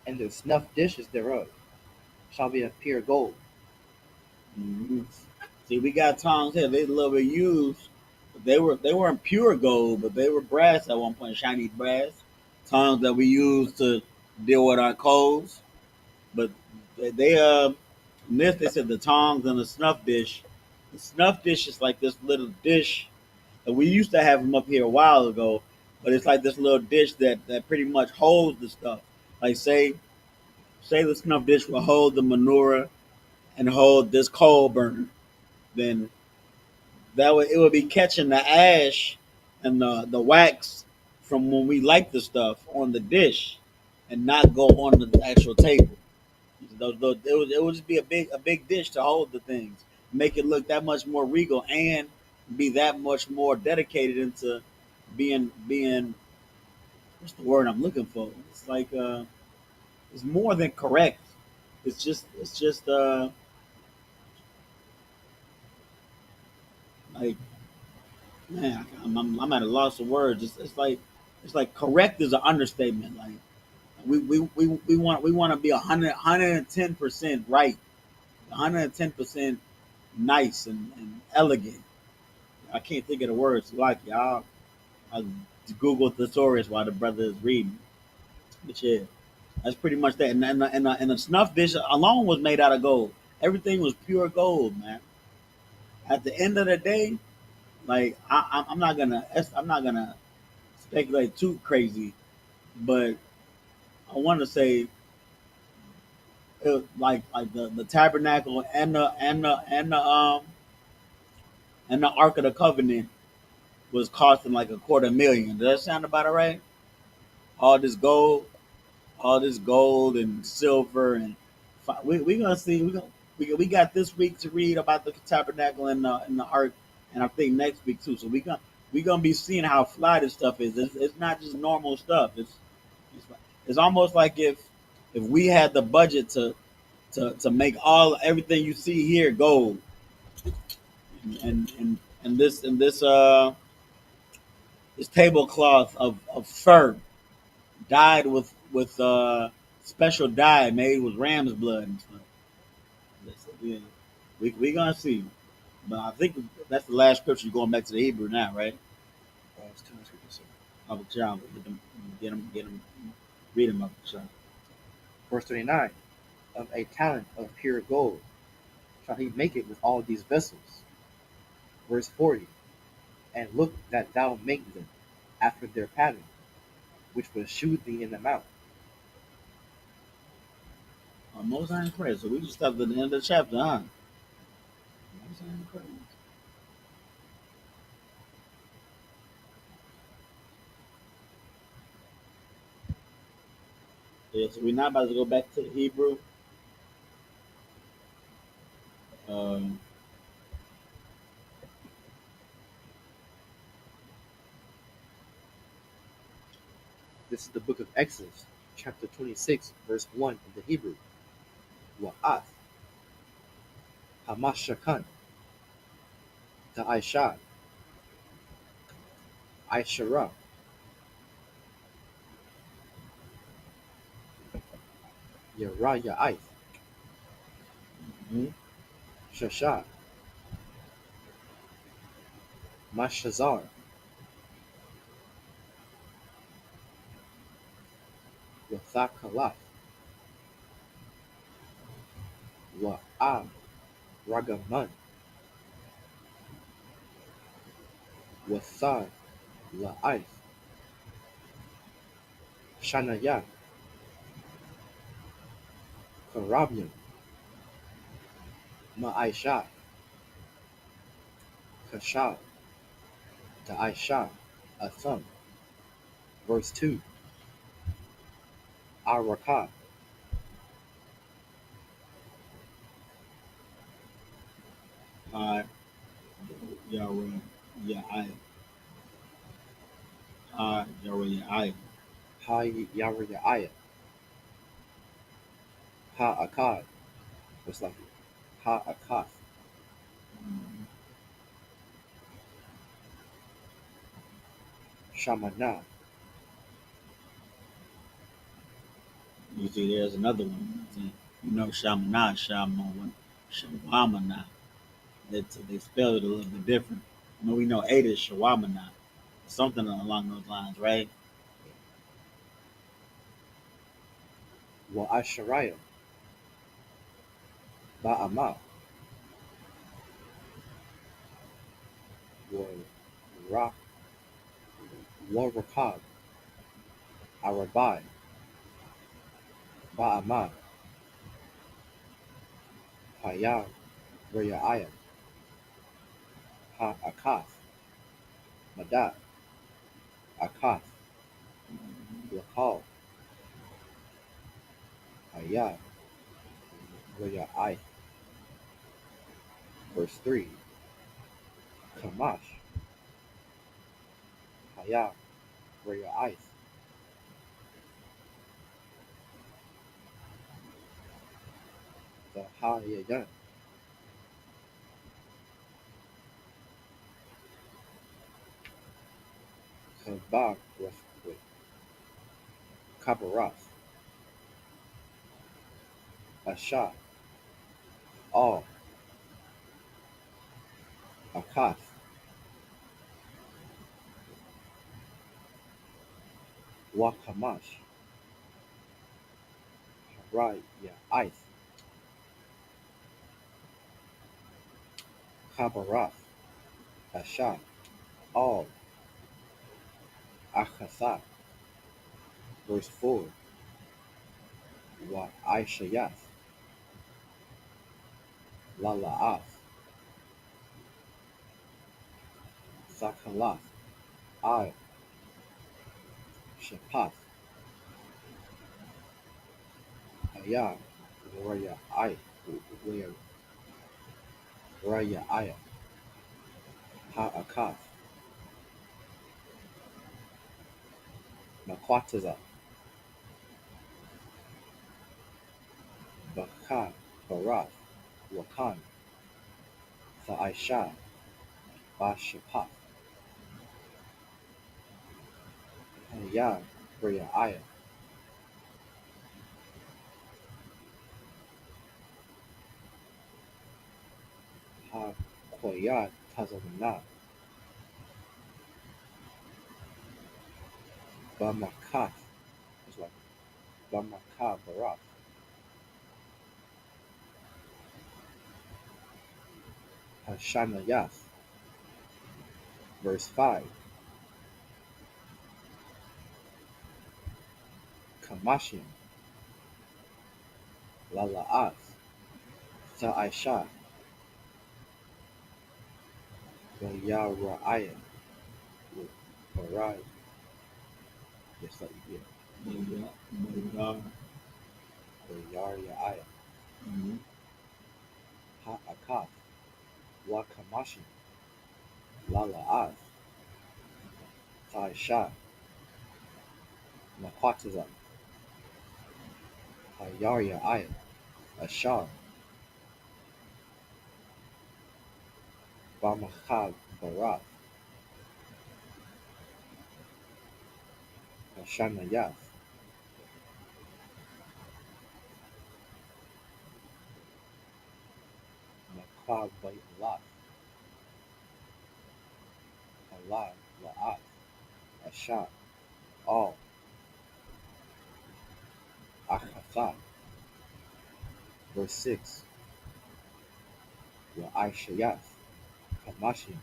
and the snuff dishes thereof, shall be of pure gold. Mm-hmm. See, we got tongs here. They a little bit used. They weren't pure gold, but they were brass at one point, shiny brass. Tongs that we use to deal with our colds. But they in this they said the tongs and the snuff dish. The snuff dish is like this little dish that we used to have them up here a while ago, but it's like this little dish that pretty much holds the stuff. Like say the snuff dish will hold the menorah and hold this coal burner, then it would be catching the ash and the wax from when we light the stuff on the dish, and not go on the actual table. It would just be a big dish to hold the things, make it look that much more regal, and be that much more dedicated into being what's the word I'm looking for? It's like it's more than correct. It's just like, man, I'm at a loss of words. It's like correct is an understatement. Like we want to be 110% right, 110% nice and elegant. I can't think of the words. Like y'all, I Google thesaurus while the brother is reading. But yeah, that's pretty much that. And the snuff dish alone was made out of gold. Everything was pure gold, man. At the end of the day, like I'm not gonna speculate too crazy, but I want to say like the tabernacle and the Ark of the Covenant was costing like a quarter million. Does that sound about right? All this gold, all this gold and silver and we gonna see we got this week to read about the tabernacle and the ark, and I think next week too. So we gonna be seeing how fly this stuff is. It's not just normal stuff. It's it's almost like if we had the budget to make all everything you see here gold, and this tablecloth of fur dyed with special dye made with ram's blood and stuff. Yeah, we gonna see, but I think that's the last scripture going back to the Hebrew now, right? It's too much scripture, sir. Of the child, get them, read them of the child. Verse 39. Of a talent of pure gold shall he make it with all these vessels. Verse 40. And look that thou make them after their pattern, which will shew thee in the mouth. Most High in prayer. So we just stopped at the end of the chapter, huh? Most High in prayer. Yeah, so we're not about to go back to the Hebrew. Um, This is the book of Exodus, chapter 26, verse 1 in the Hebrew. Wa'ath, Hamashakan, Ta'aishad, Aishara, Yara Ya'ith, mhm. Shashad, Mashazar, Wathakalah, Wa'ab, Ragaman, Wathar, La'if, Shanaya, Karabian, Ma'aisha, Kashal, Ta'aisha, Atham. Verse 2, Arakah, Hi, Yahweh, Yahai, Hi, Yahweh, Yahai, Ha Yarayah, Ha Akkad, it's like Ha Akath, Shamana, You see, there's another one. See, you know, Shamanah, Shaman, Shawamana. They spell it a little bit different. I mean, we know eight is Shawamana, something along those lines, right? Wa Asharaya, Ba'ama, Wa Ra, Wa Rakab, Arabai, Ba'ama, Haya, Rayaya, Ha Akath, Madat, Akath, Lakal, Haya, Rayai. Verse 3, Kamash, Haya, Rayai, the Hayayan, Kabak, with Kabarath, Asha, All, Akath, Wakamash, Rayai, Kabarath, Asha, All, Achatha. Verse 4, Wa Aishayath, Lala'ath, Zakalath, I, Shapath, Ayah, Rayai, Rayai, Ha'akath, Makwataza, Bakah, Barath, Wakan, Tha'aisha, Bashapath, Ayah, Rayai, Ha'koyat, Tazamana, Bamakath, it's like Bamakah, Barath, Hashanayath. Verse 5, Kamashian, Lala'ath, Ta'aisha, Yahweh, Barai, yes, like, But we are. Yahweh, Mhm. Ha'akath, Wakamashi, Lala'ath, Ta'aisha, Makwataza, Yahweh, Ashar, Bamachab, Barath, Hashanayath, Makwab, Bailath, La La'at, Ashat, All, Achathat. Verse 6, Ya'ishayaf, Hamashim,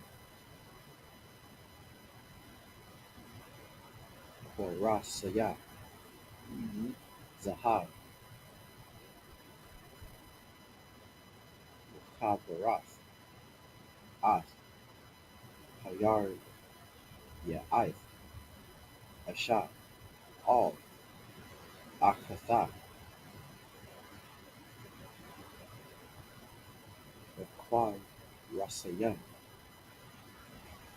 Horasayah, Mm-hmm. Zahab, Muhabarath, At, Hayar Ya'if, Ashat, All, Akatha, Requad Rasayam,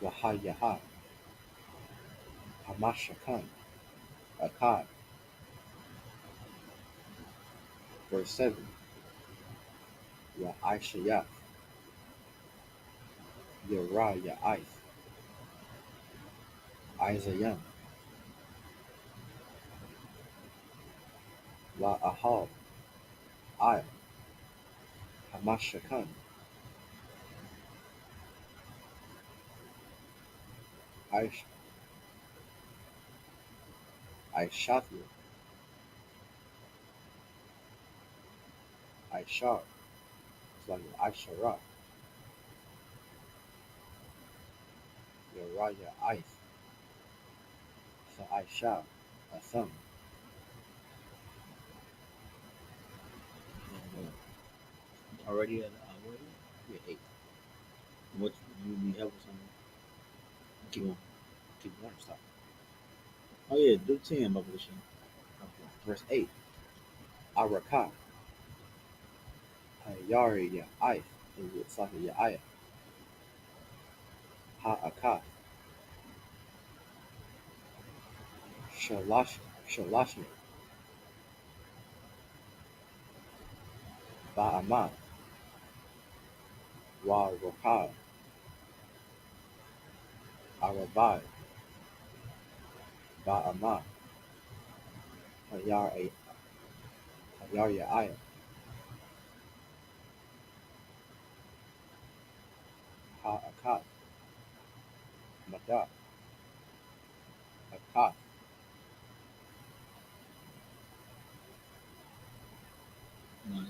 Wahayaha, Hamashakan, Akkad. Verse 7, Ya'ishayaf, Yara Ya'if, Isayam, La Ahab, I, Hamashakan, Ish, Ishathia, Ishar, it's like Ishara, Yara Ya'if, Isha, Atham. Already at what? Yeah, 8. What you need help with something? Keep going. Keep going, stop. Oh yeah, do 10 Baba the show. Okay. Verse 8, Araka, Hayari Ya'if, it's like Ya'if, Ha'akaf, Shalashmi, Ba'amah, Wa Rakab, Arabai, Ba'amah, Hayar Ya'if, Ha'akaf, Madah, Akaf,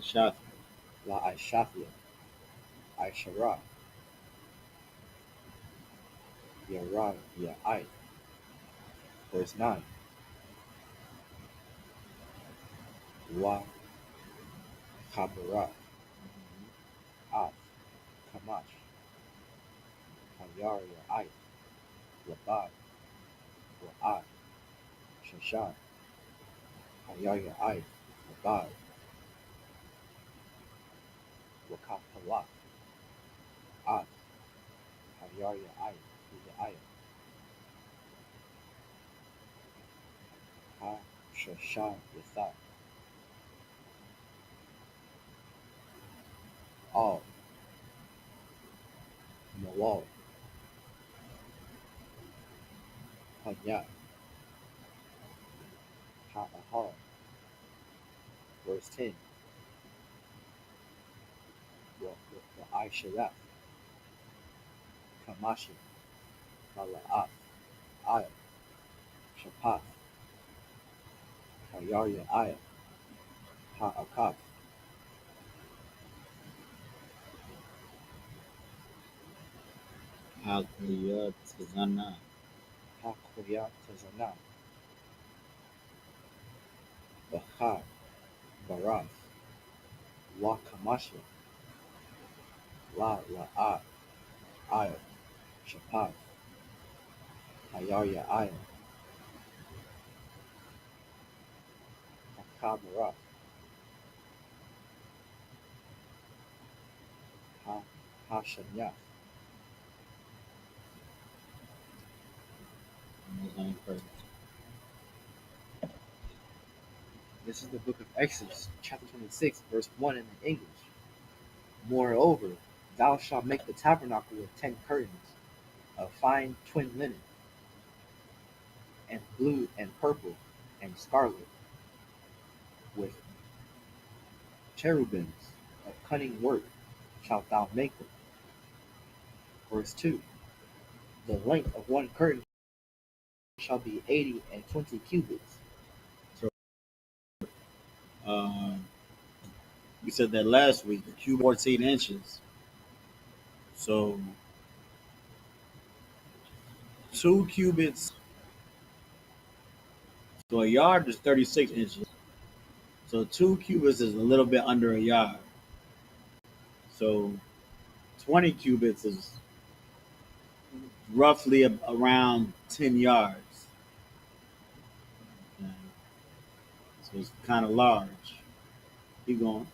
Shafi. La Ishafia, Ishara, Yara Ya'if. Verse 9, Wa Kabara, Af, Kamash, Hayar Ya'if, Labad, Wa'at, Shashar, Hayar Ya'if, Labad, Wakapalak, At, Hayar Ya'if, Ya'if, Ha Shashar Yathat, All, Malal, Hanyat, Ha'ahar. Verse 10, Wa'ishayaf, Kamashi, Mala'at, Ayah, Shapath, Hayar Ya'if, Ha'akaf, Aliyah Tazana. Hakoyat Tazanah, Bachar, Barath, Wakamasha, La La'at, Ayah, Shapath, Hayar Ya'if, Hakabarath, Hashanyaf. This is the book of Exodus, chapter 26, verse 1 in the English. Moreover, thou shalt make the tabernacle with 10 curtains of fine twin linen, and blue and purple and scarlet, with cherubims of cunning work shalt thou make them. Verse 2, The length of one curtain shall be 80 and 20 cubits. So we said that last week. A cube 14 inches. So 2 cubits. So a yard is 36 inches. So 2 cubits is a little bit under a yard. So 20 cubits is roughly around 10 yards. Okay. So it's kind of large. Keep going.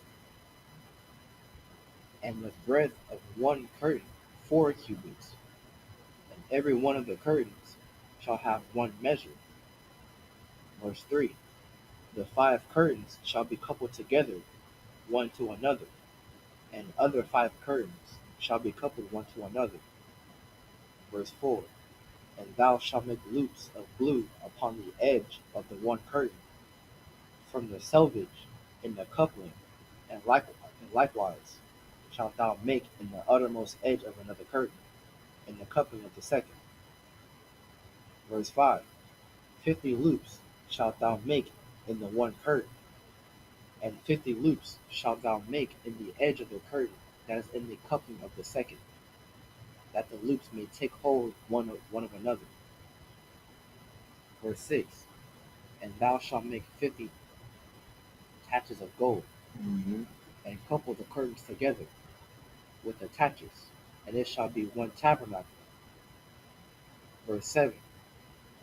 And the breadth of one curtain 4 cubits, and every one of the curtains shall have one measure. Verse 3. The 5 curtains shall be coupled together one to another, and other 5 curtains shall be coupled one to another. Verse 4. And thou shalt make loops of blue upon the edge of the one curtain, from the selvage in the coupling, and likewise shalt thou make in the uttermost edge of another curtain, in the coupling of the second. Verse 5. 50 loops shalt thou make in the one curtain, and 50 loops shalt thou make in the edge of the curtain that is in the coupling of the second, that the loops may take hold one of another. Verse 6. And thou shalt make 50 taches of gold, Mm-hmm. and couple the curtains together with the taches, and it shall be one tabernacle. Verse 7.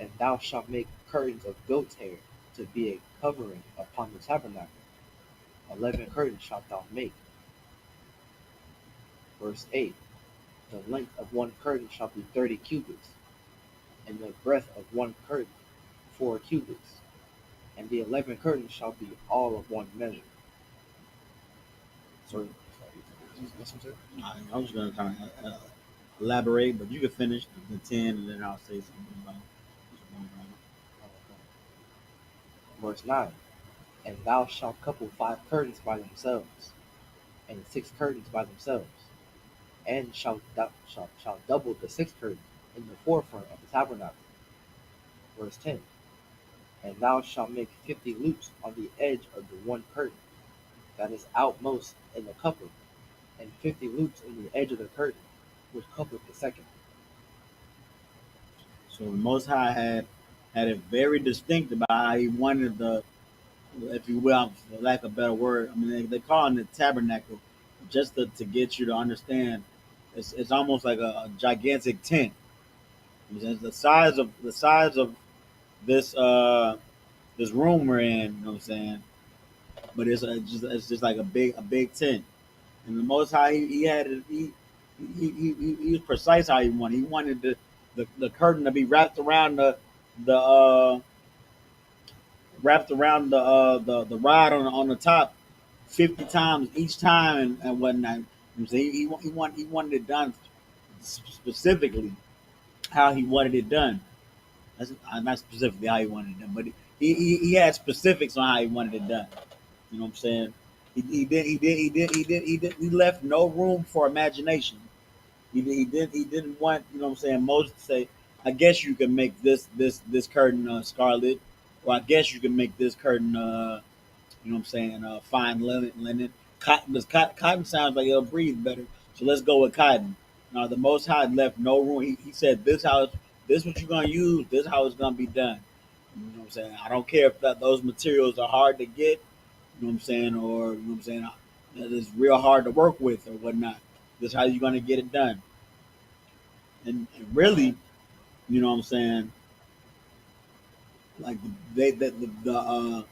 And thou shalt make curtains of goat's hair to be a covering upon the tabernacle. 11 curtains shalt thou make. Verse 8. The length of one curtain shall be 30 cubits, and the breadth of one curtain 4 cubits, and the 11 curtains shall be all of one measure. So I was going to kind of elaborate, but you can finish the 10, and then I'll say something about Verse 9. And thou shalt couple 5 curtains by themselves, and 6 curtains by themselves, and shalt double the 6 curtains in the forefront of the tabernacle. Verse 10. And thou shalt make 50 loops on the edge of the one curtain that is outmost in the coupling, and 50 loops in the edge of the curtain which coupleth the second. So the Most High had it very distinct about how he wanted the, if you will, for lack of a better word. I mean, they call it the tabernacle, just to get you to understand. It's almost like a gigantic tent. It's the size of this this room we're in. You know what I'm saying? But it's just like a big tent. And the Most High, he had it. He was precise how he wanted. He wanted the curtain to be the wrapped around the rod on the top 50 times each time and whatnot. You know what I'm saying? He wanted it done specifically how he wanted it done. That's not specifically how he wanted it done, but he had specifics on how he wanted it done. You know what I'm saying? He left no room for imagination. He didn't want, you know what I'm saying, Moses to say, I guess you can make this curtain scarlet, or I guess you can make this curtain you know what I'm saying, fine linen. Cotton, because cotton sounds like it'll breathe better. So let's go with cotton. Now the Most High left no room. He said, this what you're gonna use. This how it's gonna be done. You know what I'm saying? I don't care if those materials are hard to get. You know what I'm saying, or you know what I'm saying, it's real hard to work with or whatnot. This how you're gonna get it done. And really, you know what I'm saying, like the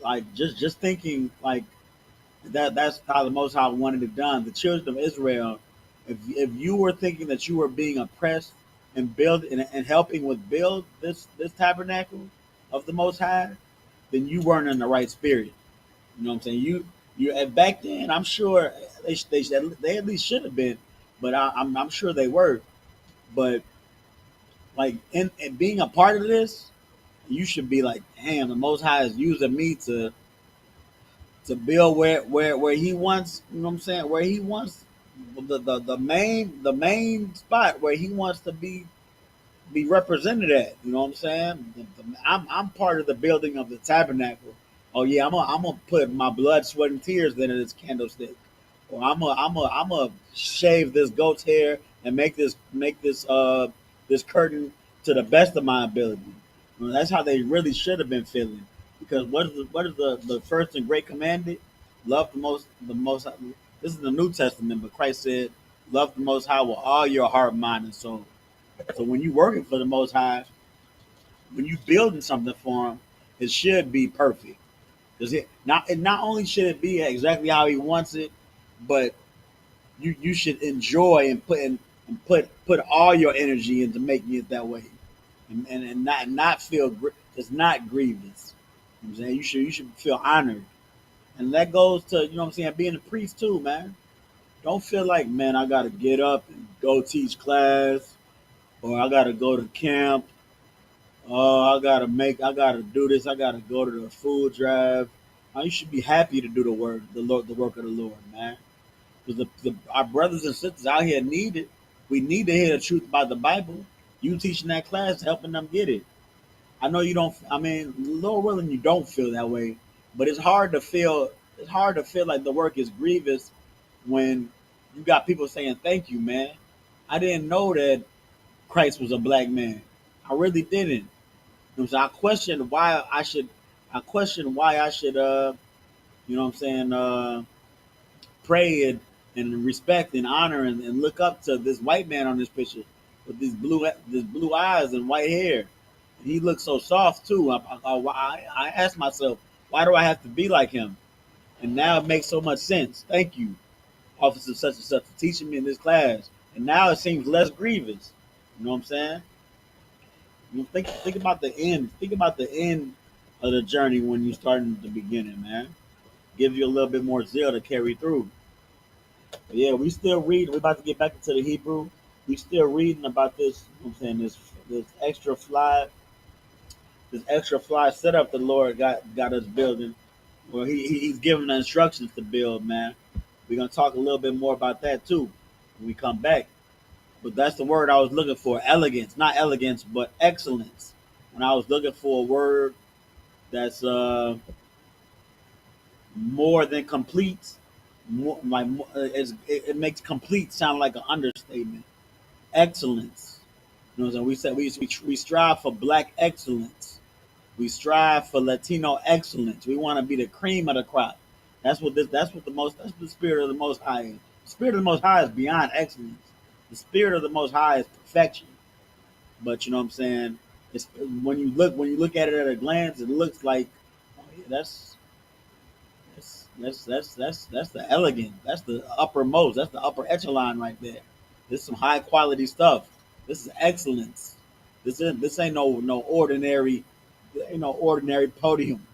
like just thinking like that's how the Most High wanted it done. The children of Israel, if you were thinking that you were being oppressed and helping with build this tabernacle of the Most High, then you weren't in the right spirit. You know what I'm saying? You and back then, I'm sure they at least should have been, but I'm sure they were. But like in being a part of this, you should be like, damn, the Most High is using me to build where he wants, you know what I'm saying, where he wants the main spot where he wants to be represented at. You know what I'm saying? I'm part of the building of the tabernacle. Oh yeah, I'm gonna put my blood, sweat, and tears into this candlestick. Or I'm a shave this goat's hair and make this curtain to the best of my ability. You know, that's how they really should have been feeling. Because what is the first and great commandment? Love the most. This is the New Testament, but Christ said, "Love the Most High with all your heart, mind, and soul." So when you working for the Most High, when you building something for Him, it should be perfect. Because it not only should it be exactly how He wants it, but you should enjoy and put all your energy into making it that way, and not feel it's not grievous. You know what I'm saying you should feel honored, and that goes to what I'm saying being a priest too, man. Don't feel like, man, I gotta get up and go teach class, or I gotta go to camp. Oh, I gotta do this. I gotta go to the food drive. You should be happy to do the work of the Lord, man. Because our brothers and sisters out here need it. We need to hear the truth about the Bible. You teaching that class, helping them get it. I know you don't. I mean, Lord willing, you don't feel that way. But it's hard to feel. It's hard to feel like the work is grievous when you got people saying, "Thank you, man. I didn't know that Christ was a black man. I really didn't." So I questioned why I should. I questioned why I should. You know what I'm saying? Pray and respect and honor and look up to this white man on this picture with these blue eyes and white hair. And he looks so soft too. I asked myself, why do I have to be like him? And now it makes so much sense. Thank you, Officer such and such, for teaching me in this class. And now it seems less grievous. You know what I'm saying? Think about the end. Think about the end of the journey when you start in the beginning, man. Give you a little bit more zeal to carry through. But yeah, we still read. We're about to get back into the Hebrew. We still reading about this. You know what I'm saying this extra fly setup the Lord got us building. Well, he's giving the instructions to build, man. We're gonna talk a little bit more about that too when we come back. But that's the word I was looking for. Elegance, not elegance, but excellence. When I was looking for a word that's more than complete, it makes complete sound like an understatement. Excellence. You know what I'm saying? We said we strive for black excellence. We strive for Latino excellence. We want to be the cream of the crop. That's what the spirit of the most high is. The spirit of the most high is beyond excellence. The spirit of the most high is perfection. But you know what I'm saying? It's when you look at it at a glance, it looks like, oh yeah, that's the elegant. That's the uppermost. That's the upper echelon right there. This is some high quality stuff. This is excellence. This ain't no ordinary. There ain't no ordinary podium.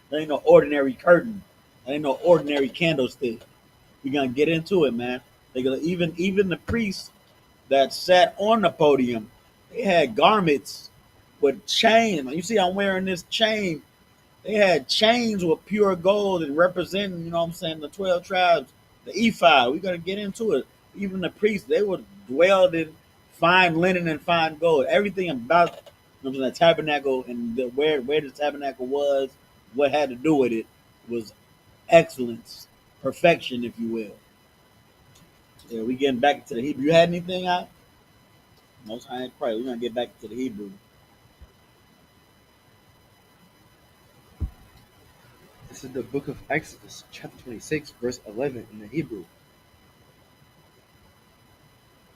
There ain't no ordinary curtain. There ain't no ordinary candlestick. We're gonna get into it, man. They gonna even the priests that sat on the podium, they had garments with chain. You see, I'm wearing this chain. They had chains with pure gold and representing, you know what I'm saying, the 12 tribes, the ephod. We're going to get into it. Even the priests, they were dwelled in fine linen and fine gold. Everything about the tabernacle and where the tabernacle was, what had to do with it, was excellence, perfection, if you will. Yeah, we getting back to the Hebrew. You had anything out? Most I ain't pray. We're going to get back to the Hebrew. This is the book of Exodus, chapter 26, verse 11 in the Hebrew.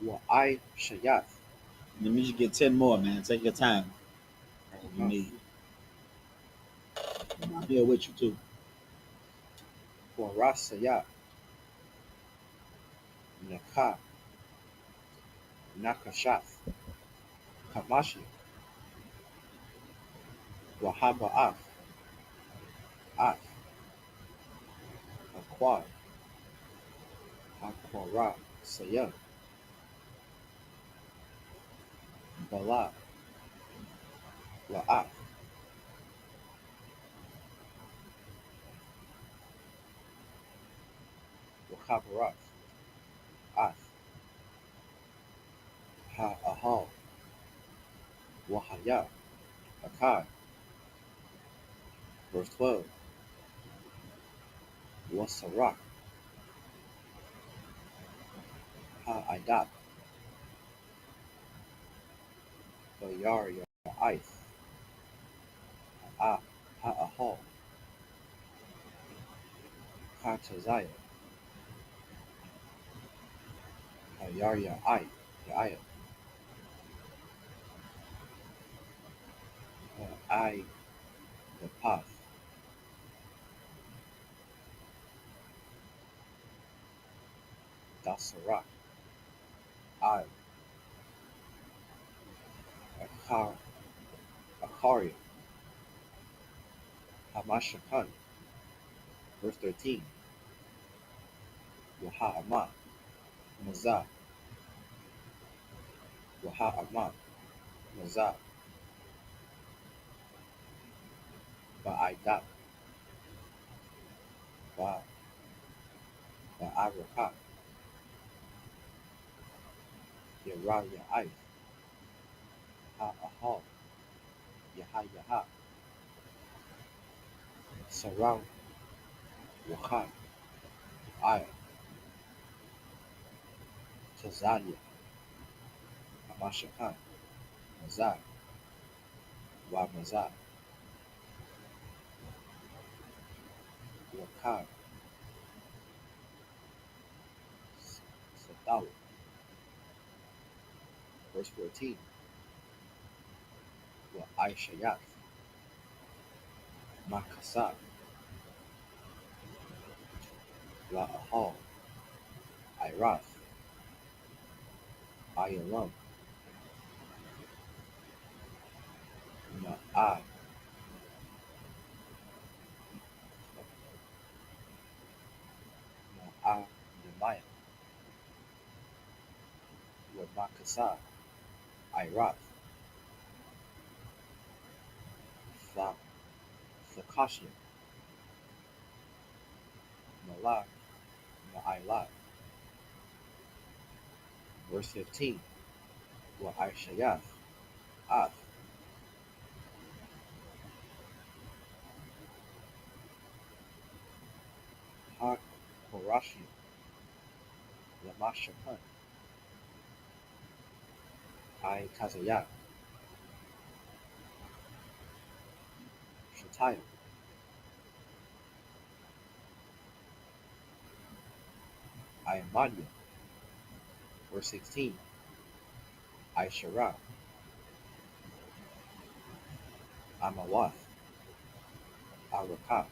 Y-A-H-A-N-N-A. Let me just get 10 more, man. Take your time. That's what you need. I'm here with you, too. Warasaya. Naka. Nakashath. Kamashi. Wahaba'af. Af. Aquad. Aquara. Saya. Bala. La'af. Wahabarat. Ahal, Wahaya, Akkad. Verse 12. Wasarak, Idap, Bayar Ya'ith, Ahal, Taziah, Bayar Ya'ith, I the path, Dasarak, I, Akari, Hamashakan. Verse 13. Waha'ama, Mazah, Waha'ama, Mazah, Ba'aidat, Ba'arakat, Yara Ya'ith, Ha'ahal, Yaha, Sarang, Wakat, Aya, Tazalia, Hamashakan, Mazah, Mazah, Wakad, Satawa. Verse 14. Wa'aishayat, Makasad, La'ahal, Irath, Ayalam, Ma'ad, Ma'ad, Makasad, Irath, Thakashia, Malak, Ma'ilat. Verse 15. Wa'aishayat, Ath, HaKorashia, Lamashakan, Kazayat, Shataya, Amadia. Verse 16. Shara, Amawath, Arakat,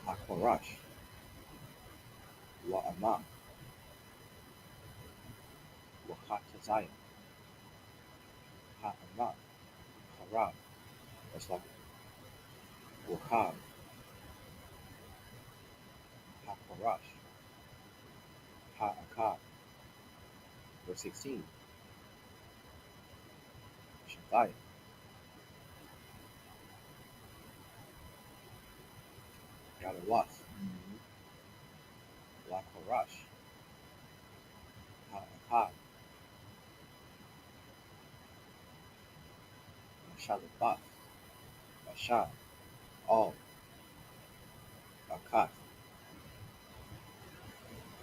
Akorash, Wa'amah, Wakataziah, Ha'amah, Harab. That's like Wakab, Hakorash, Ha'akab. Verse 16. Shataya, Galawath, Lakorash, Ha'akab, Shalabath, Ashab, all, Akat,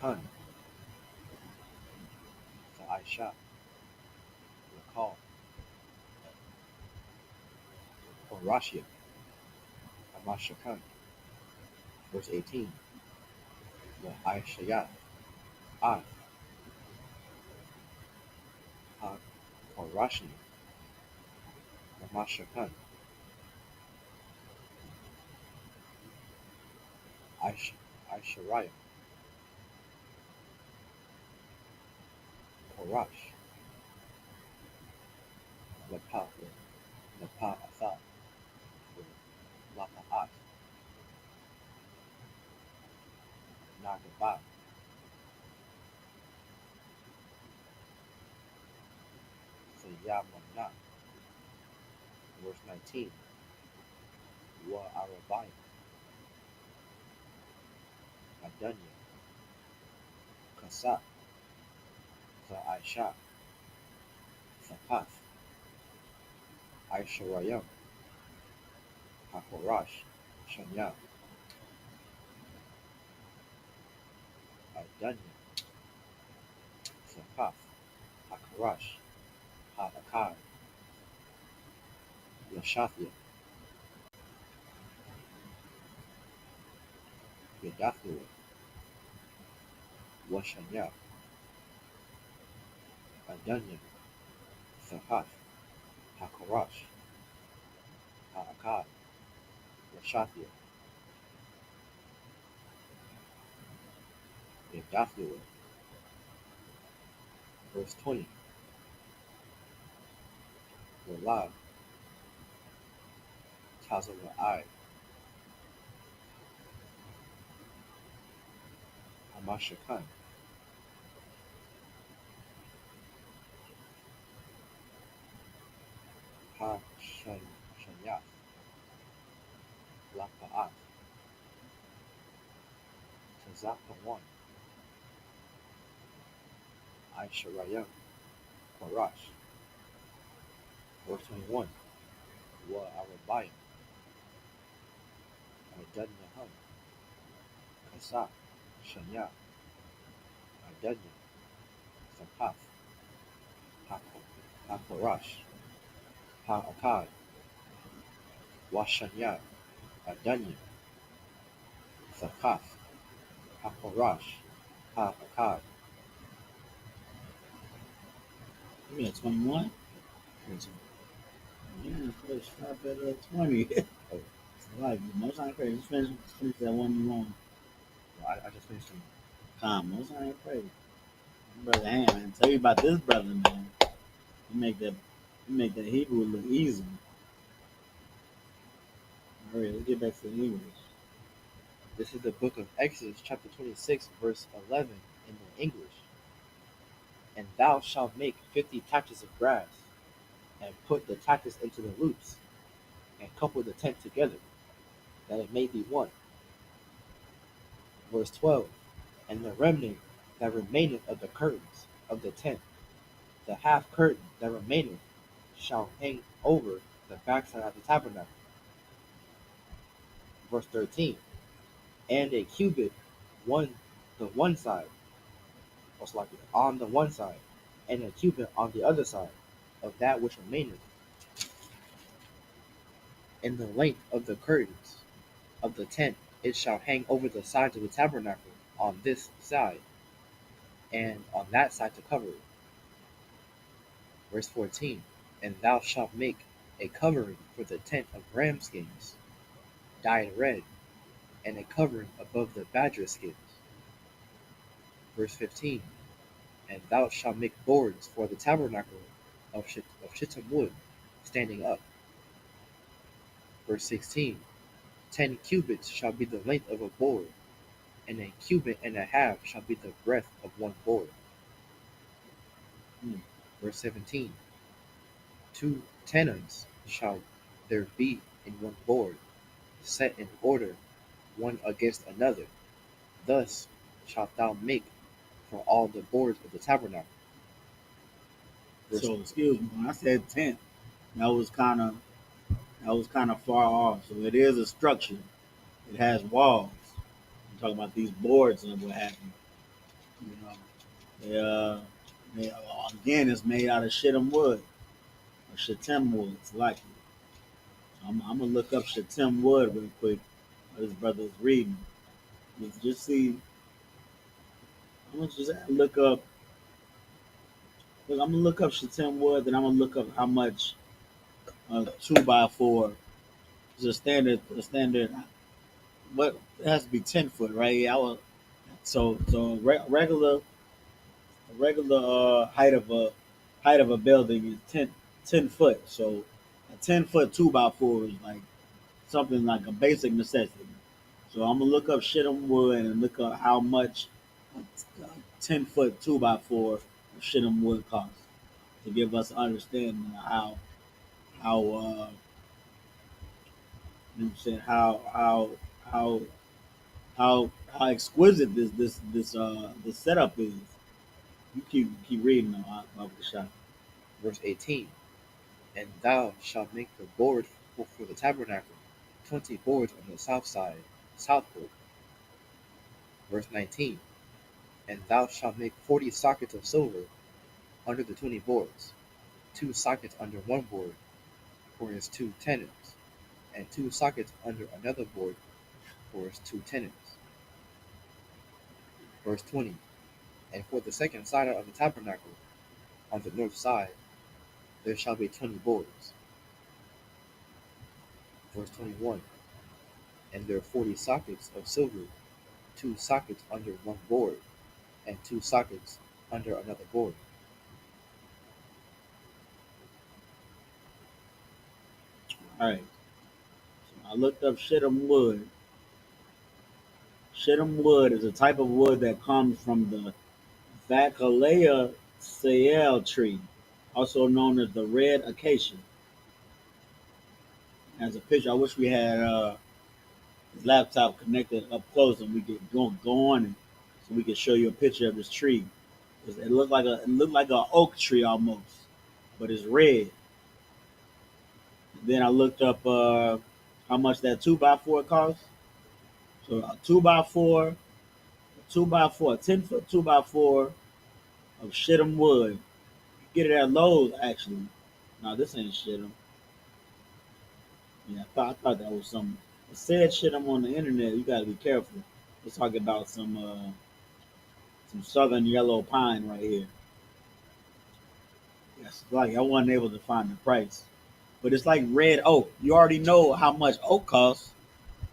Hun, Aisha, Rakal, Horashia, Hamashakan. Verse 18. Aishayat, Ad, HaKorashia, Hamashakan, Aishariah, Korash, Lapa Atha, Lapaat, Nagabat, Sayamana. Verse 19. Arabiah, Adunya, Kasat, Aisha, Sapath, Aisharayam, Hakorash, Shanya, Adanya, Sapath, Hakorash, Ha-Akad, Yashathia, Yadathua, Washanya, Adanya, Sapath, Hakorash, Ha-Akad, Yashathia, Yadathua. Verse 20, Walad, Tazawa'ai, Hamashakan, Ha-Shanyath, Lapa'at, Tazakawan, Aisharayam, Quarash. Verse 21, Wa Arabayim, Adanyaham, Kasa, Shanya, Adanya, Sapath, Hakorash, Ha-Akad, Washanya, Adanya, Sapath, Hakorash, Ha-Akad. We at 21. Yeah, first stop at 20. Oh, It's like most ain't crazy. Just finish that one you want. I just finished them. Calm, most ain't crazy. Brother Ham, man, tell you about this brother, man. You make that Hebrew look easy. All right, let's get back to the English. This is the book of Exodus, chapter 26, verse 11 in the English. And thou shalt make 50 taches of brass, and put the taches into the loops, and couple the tent together, that it may be one. Verse 12, and the remnant that remaineth of the curtains of the tent, the half curtain that remaineth, shall hang over the backside of the tabernacle. Verse 13, and a cubit one side, most likely on the one side, and a cubit on the other side of that which remaineth, in the length of the curtains of the tent it shall hang over the sides of the tabernacle on this side, and on that side to cover it. Verse 14, and thou shalt make a covering for the tent of ram skins, dyed red, and a covering above the badger skins. Verse 15, and thou shalt make boards for the tabernacle of shittim wood, standing up. Verse 16, 10 cubits shall be the length of a board, and a cubit and a half shall be the breadth of one board. Verse 17, 2 tenons shall there be in one board, set in order one against another. Thus shalt thou make for all the boards of the tabernacle. Verse So excuse me, when I said tent, that was kind of far off. So it is a structure. It has walls. I'm talking about these boards and what have you. They again, it's made out of shittim wood or shittim wood. It's likely. I'm gonna look up shittim wood real quick. What this brother is reading. Let's just see. I'm gonna just look up. Look, I'm gonna look up shittim wood, then I'm gonna look up how much a 2x4 is a standard. What it has to be 10 foot, right? Yeah, regular height of a building is 10 foot. So a 10 foot 2x4 is like something like a basic necessity. So I'm gonna look up shit on wood and look up how much a 10 foot 2x4 of shit on wood costs to give us an understanding of how you know what I'm saying how how exquisite this setup is. You keep reading though, Baba Kashaf. Verse 18. And thou shalt make the board for the tabernacle, 20 boards on the south side, southward. Verse 19. And thou shalt make 40 sockets of silver under the 20 boards, 2 sockets under one board for its 2 tenons, and 2 sockets under another board for its 2 tenons. Verse 20. And for the second side of the tabernacle, on the north side, there shall be 20 boards. Verse 21. And there are 40 sockets of silver, 2 sockets under one board, and 2 sockets under another board. All right. So I looked up shittim wood. Shittim wood is a type of wood that comes from the Vacalea Sayel tree, also known as the red acacia. As a picture, I wish we had his laptop connected up close and we could go on it, so we could show you a picture of this tree. It looked like an oak tree almost, but it's red. Then I looked up how much that 2x4 costs. So a 2x4, 10-foot 2x4 of shittim wood. You get it at Lowe's actually. No, this ain't shittim. Yeah, I thought that was some. It said shittim on the internet. You gotta be careful. We're talking about some southern yellow pine right here. Yes, like I wasn't able to find the price, but it's like red oak. You already know how much oak costs.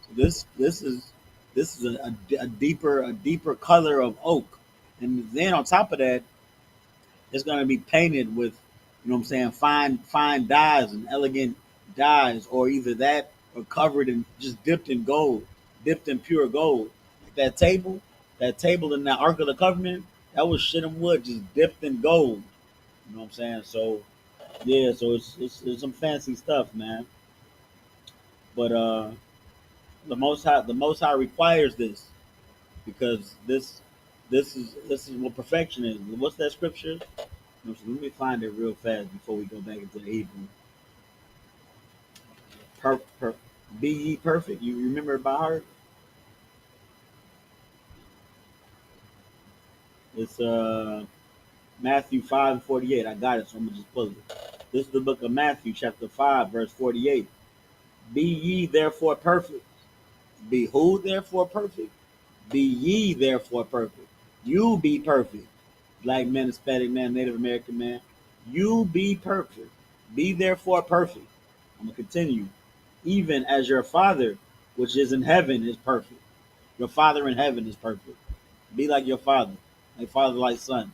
So this is a deeper color of oak, and then on top of that, it's gonna be painted with, you know what I'm saying, fine dyes and elegant dyes, or either that or covered in just dipped in gold, dipped in pure gold. Like that table in that Ark of the Covenant, that was shittim wood just dipped in gold. You know what I'm saying? So yeah, so it's some fancy stuff, man. But the Most High requires this because this is what perfection is. What's that scripture? Let me find it real fast before we go back into the Hebrew. Per, per, be ye perfect. You remember it by heart? It's Matthew 5:48. I got it, so I'm gonna just pull it. This is the book of Matthew, chapter 5, verse 48. Be ye therefore perfect. Be who therefore perfect? Be ye therefore perfect. You be perfect. Black man, Hispanic man, Native American man. You be perfect. Be therefore perfect. I'm gonna continue. Even as your Father, which is in heaven, is perfect. Your Father in heaven is perfect. Be like your Father, like Father, like Son.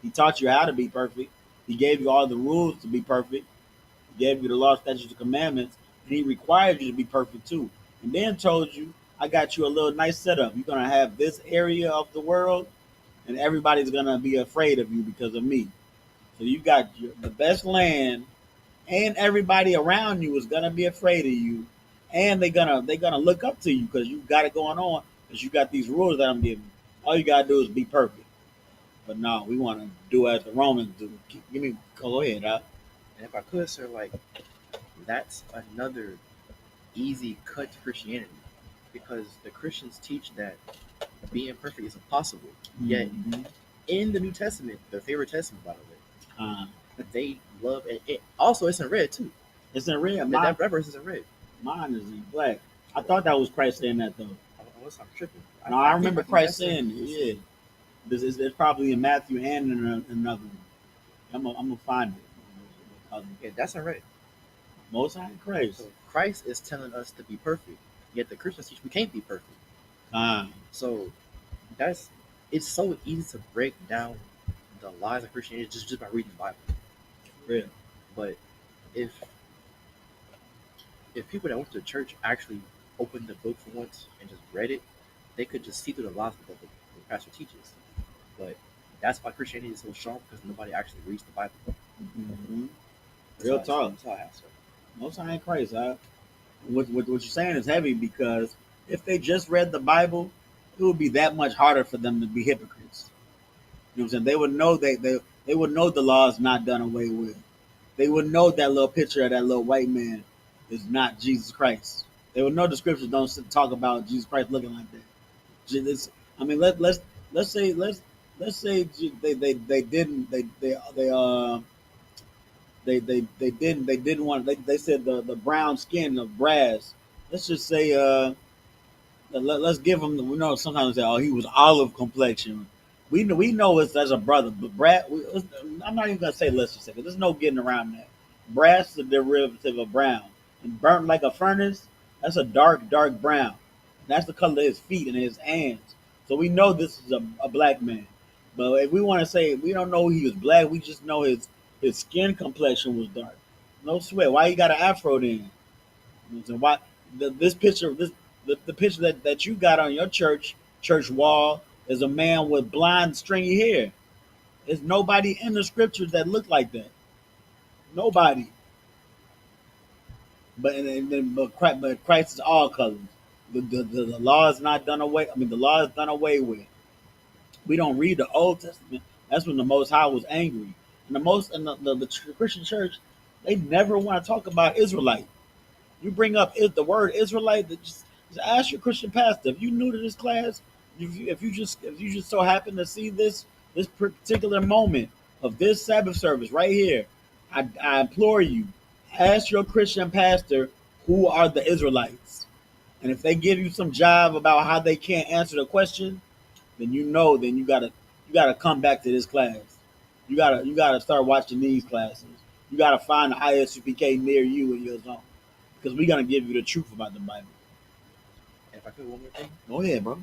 He taught you how to be perfect. He gave you all the rules to be perfect. He gave you the law, statutes, and commandments, and He required you to be perfect too. And then told you, I got you a little nice setup. You're gonna have this area of the world, and everybody's gonna be afraid of you because of me. So you got the best land, and everybody around you is gonna be afraid of you, and they're gonna look up to you because you got it going on, because you got these rules that I'm giving you. All you gotta do is be perfect. But no, we want to do as the Romans do. Give me, go ahead, huh? And if I could, sir, like, that's another easy cut to Christianity, because the Christians teach that being perfect is impossible. Yet Mm-hmm. in the New Testament, their favorite testament, by the way, Uh, they love it. Also, it's in red too. it's in red. That verse is in red. Mine is in black. I thought that was Christ saying that though. Unless I'm tripping. No, I I remember think Christ that's in. saying, yeah, this is it's probably in Matthew and in another one. I'm gonna find it. Yeah, that's in red. Most High Christ. So Christ is telling us to be perfect. Yet the Christians teach we can't be perfect. Uh, So that's it's so easy to break down the lies of Christianity just by reading the Bible. real. But if people that went to church actually opened the book for once and just read it, they could just see through the lies that the pastor teaches. But that's why Christianity is so strong, because nobody actually reads the Bible. Mm-hmm. Real talk. That's all I have, sir. Most High Christ. What you're saying is heavy because if they just read the Bible, it would be that much harder for them to be hypocrites. You know what I'm saying? They would know they would know the law is not done away with. They would know that little picture of that little white man is not Jesus Christ. They would know the scriptures don't talk about Jesus Christ looking like that. I mean, let's say let's say they didn't they didn't want they said the brown skin of brass. Let's just say let's give him. We know sometimes they say, oh, he was olive complexion. We know it's as a brother, but Brad. I'm not even gonna say let's just say, 'cause there's no getting around that. Brass is a derivative of brown, and burnt like a furnace. That's a dark brown. That's the color of his feet and his hands. So we know this is a black man. But if we want to say we don't know he was black, we just know his skin complexion was dark. No sweat. Why he got an afro then? So why this picture the picture that you got on your church wall is a man with blonde stringy hair. There's nobody in the scriptures that look like that. Nobody. But Christ is all colors. The law is not done away. I mean, the law is done away with. We don't read the Old Testament. That's when the Most High was angry. And the Christian church, they never want to talk about Israelite. You bring up the word Israelite, just ask your Christian pastor. If you new to this class, if you just so happen to see this particular moment of this Sabbath service right here, I implore you, ask your Christian pastor who are the Israelites, and if they give you some jive about how they can't answer the question, then then you gotta come back to this class. You gotta start watching these classes. You gotta find the I.S.U.P.K near you in your zone because we're gonna give you the truth about the Bible. And if I could, one more thing, Go ahead, bro.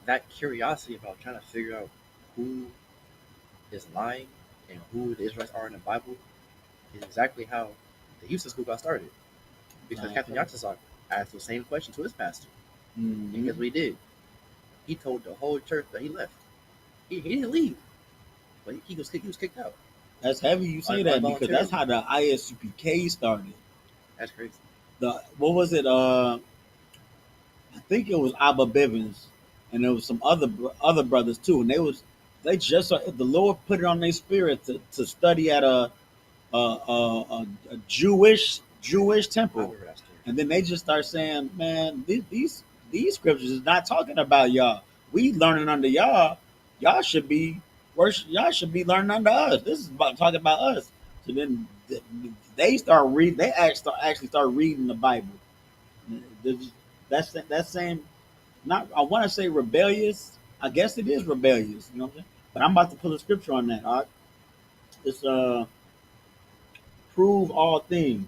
that curiosity about trying to figure out who is lying and who the Israelites are in the Bible is exactly how the Houston school got started. Because Captain Yatsasok asked the same question to his pastor. Mm-hmm. And guess what he did? He told the whole church that he left. He didn't leave, but he was kicked out. That's heavy you say that because that's how the I.S.U.P.K started. That's crazy. What was it? I think it was Abba Bivens, and there was some other brothers too, and they just the Lord put it on their spirit to study at a Jewish temple, and then they just start saying, man, these scriptures is not talking about y'all. We learning under y'all. Y'all should be worship. Y'all should be learning under us. This is about talking about us. So then they start reading. They actually start reading the Bible. That's saying not. I want to say rebellious. I guess it is rebellious. You know what I'm saying? But I'm about to pull a scripture on that. All right? It's prove all things.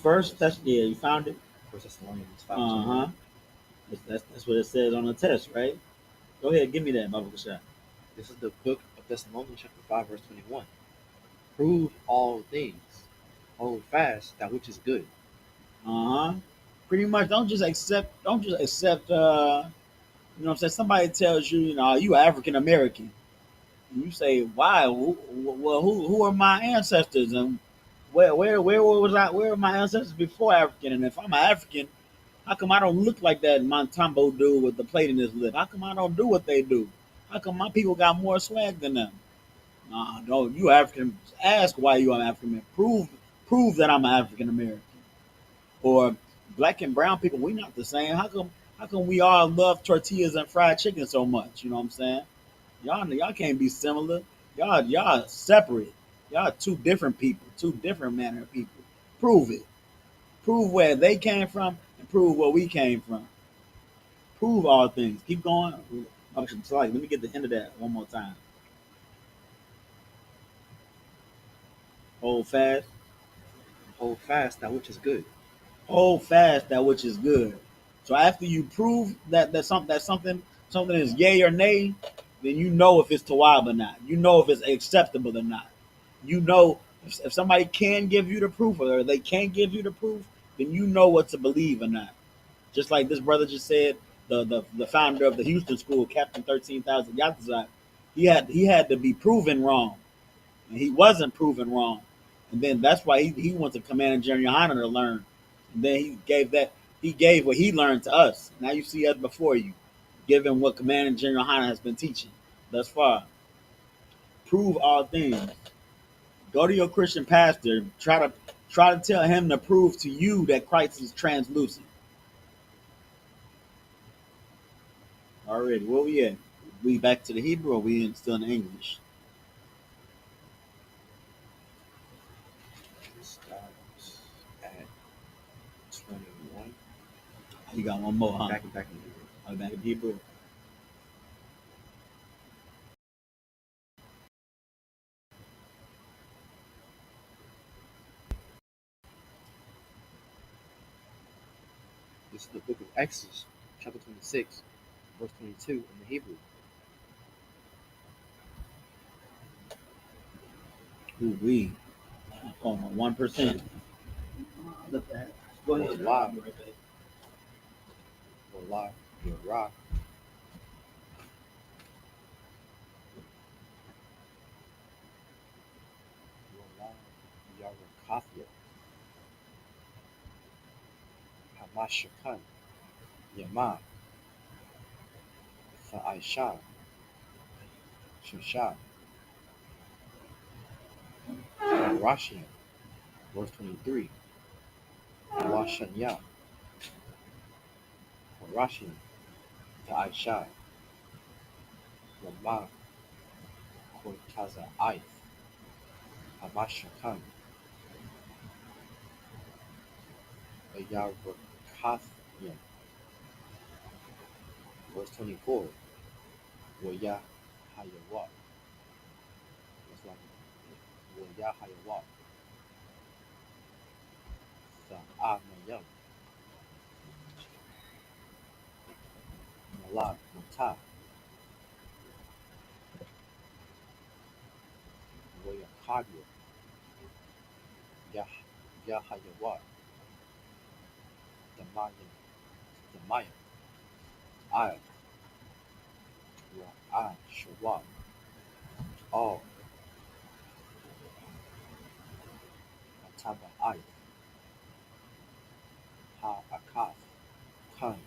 First, that's yeah. You found it. First Thessalonians 5. Uh-huh. That's what it says on the test, right? Go ahead, give me that, Baba Kasha. This is the book of Thessalonians, chapter 5, verse 21. Prove all things. Hold fast that which is good. Uh-huh. Pretty much, don't just accept. You know what I'm saying? Somebody tells you, you know, you African American, and you say, why? Well, who are my ancestors, and where was I? Where are my ancestors before African? And if I'm African, how come I don't look like that Montambo dude with the plate in his lip? How come I don't do what they do? How come my people got more swag than them? Nah, no, you African. Ask why you are African American. Prove that I'm African American. Or black and brown people, we not the same. How come we all love tortillas and fried chicken so much? You know what I'm saying? Y'all can't be similar. Y'all separate. Y'all two different people, two different manner of people. Prove it. Prove where they came from and prove where we came from. Prove all things. Keep going. Sorry, let me get the end of that one more time. Hold fast. Hold fast that which is good. Hold fast that which is good. So after you prove that something is yay or nay, then you know if it's tawab or not. You know if it's acceptable or not. You know if somebody can give you the proof or they can't give you the proof, then you know what to believe or not. Just like this brother just said, the founder of the Houston school, Captain 13,000 Yatazak, he had to be proven wrong. and he wasn't proven wrong. And then that's why he went to Commanding General YAHANNA to learn. And then he gave what he learned to us. Now you see us before you, given what Commanding General YAHANNA has been teaching thus far. Prove all things. Go to your Christian pastor. Try to tell him to prove to you that Christ is translucent. Already, where we at? We back to the Hebrew, or we still in English? Start at 21. You got one more, huh? Back in Hebrew. Back in Hebrew. This is the book of Exodus, chapter 26, verse 22 in the Hebrew. Ooh, we. Oh, 1%. Go ahead. Wallah, Wallah, Yerah, Wallah, Yarakathia, Hamashakan, Yama, I.S.U.P.K, Shusha, Rashian, verse 23, Washanya, Rashian, I.S.U.P.K, Yama, Kortaza Ith, Hamashakan, Yarakathia, verse 24, Waya Hayawat. That's like Waya Hayawat. Sa'amayam. Malak Mata. Waya Kadia. Yahayawat. Damayam. I. Wa Shawat. All. Mataba I. Ha Akath. Khan.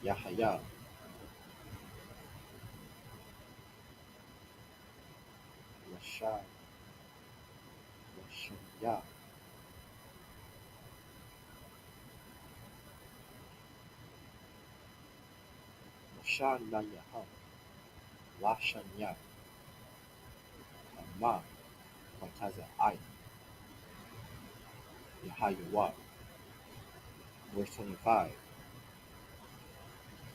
Yahaya. Rashad. Rashaya. Rashad Nayaham. Washanya. Amma. Mataza I. Yahayawat. Verse 25.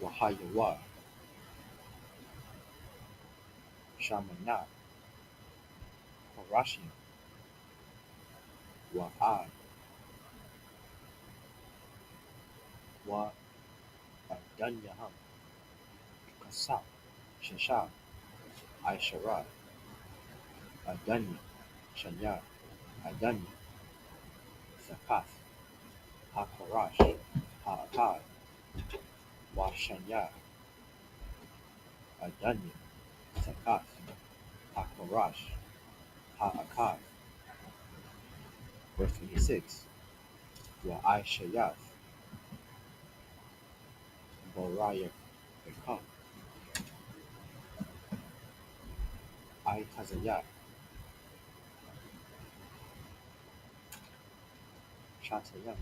Wahayawat. Shamanah. Horashim. Wa'ad. Wa Adanyaham. Kasam. Shasham. Aisharat. Adanya. Shanya. Adanya. Zakath. Hakarash. Ha'akad. Washanya. Adanya. Zakath. Hakarash. Ha'akad. Verse 26. Wa'aishayath. Boraya Bekam. Aitazayat. Shatayam.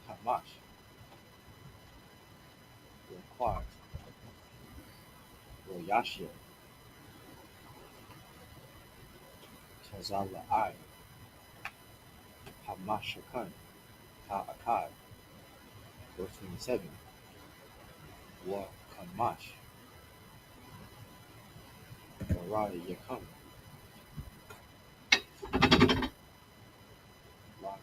Hamash. Required. Royashia. Tazala I. Hamashakan. Ha'akad. Verse 27. Wa Kamash. Baraya Yakam. La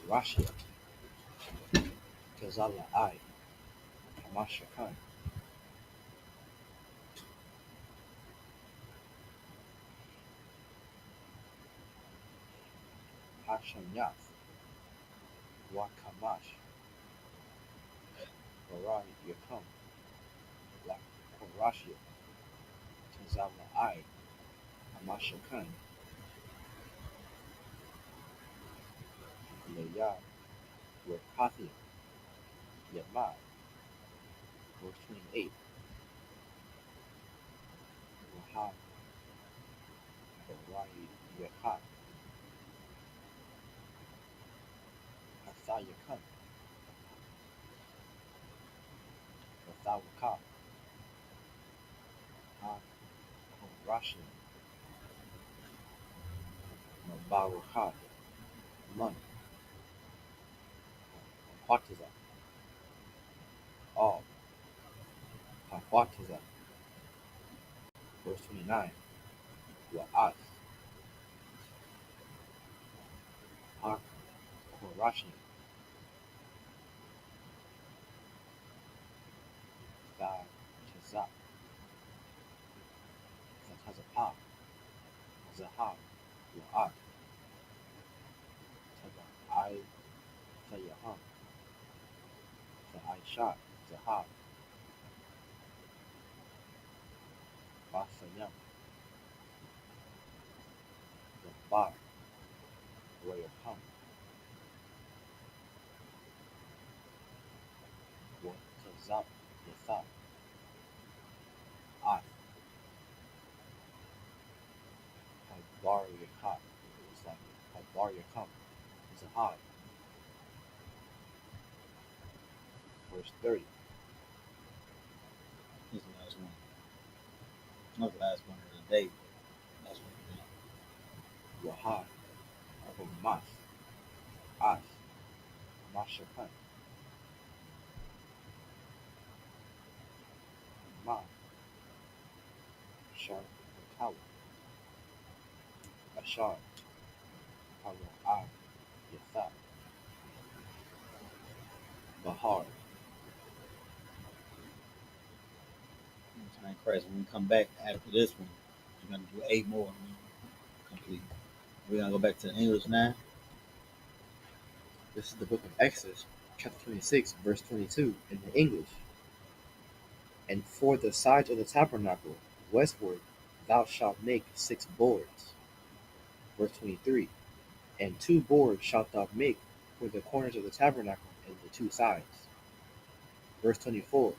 Korashia. Tazala I. Hamashakan. Hashanyath. Wa Kamash. Baraya Yakam. La Korashia. Zawa I, Amashakan, Leya, Wakathia, Yamai, verse 28, Wahab, Barai, Yahat, Hathayakan, Wathawaka, Ha, Rashin, Mabawakat, Mun, Hawatiza, All, Hawatiza, verse 29, Wa'at, Ha, Rashin, Tha, Chazak, Zatazapah, Zahab, Wa'at, Taba, I, Tayaham, Ta'aishat, Zahab, Basayam, Zabar, Rayapam, Watazap, Yathab, Ath, Habar Yakat, it's like Habar Yakam, Zahab, verse 30, This is the last one. That was the last one of the day. That's what Wahab, Mas, Ath, Mashakan, Ma, Shar, Kawa, Ashar, Kawa, Ab, Yathab, Bahar, time Christ. When we come back after this one, we're gonna do 8 more. Complete. We're gonna go back to the English now. This is the book of Exodus, chapter 26, verse 22, in the English. And for the sides of the tabernacle, westward, thou shalt make 6 boards. Verse 23, and 2 boards shalt thou make for the corners of the tabernacle and the 2 sides. Verse 24,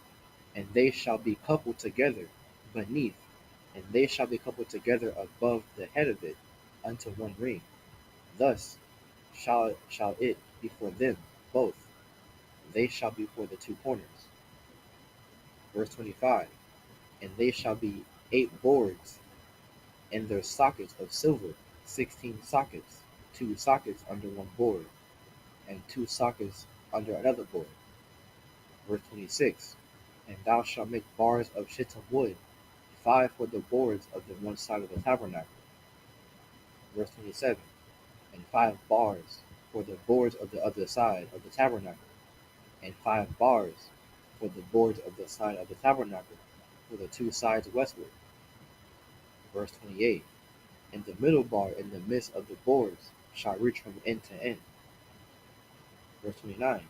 and they shall be coupled together beneath, and they shall be coupled together above the head of it unto one ring. Thus shall it be for them both. They shall be for the 2 corners. Verse 25, and they shall be 8 boards, and their sockets of silver, 16 sockets, 2 sockets under one board, and 2 sockets under another board. Verse 26, and thou shalt make bars of shittim wood, 5 for the boards of the one side of the tabernacle. Verse 27, and 5 bars for the boards of the other side of the tabernacle, and 5 bars for the boards of the side of the tabernacle for the 2 sides westward. Verse 28, and the middle bar in the midst of the boards shall reach from end to end. Verse 29,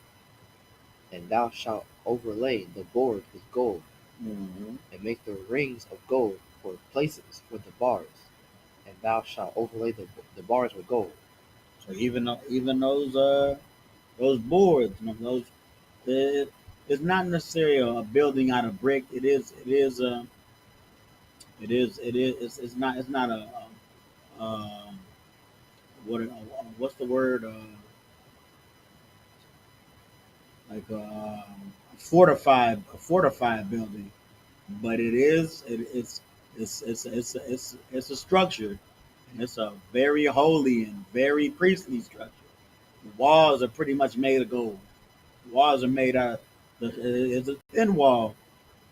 and thou shalt overlay the boards with gold, and make the rings of gold for places for the bars, and thou shalt overlay the bars with gold. So even those boards, those it, it's not necessarily a building out of brick. It's not a what's the word like a fortified building, but it's a structure, and it's a very holy and very priestly structure. The walls are pretty much made of gold. The walls are made out. It's a thin wall,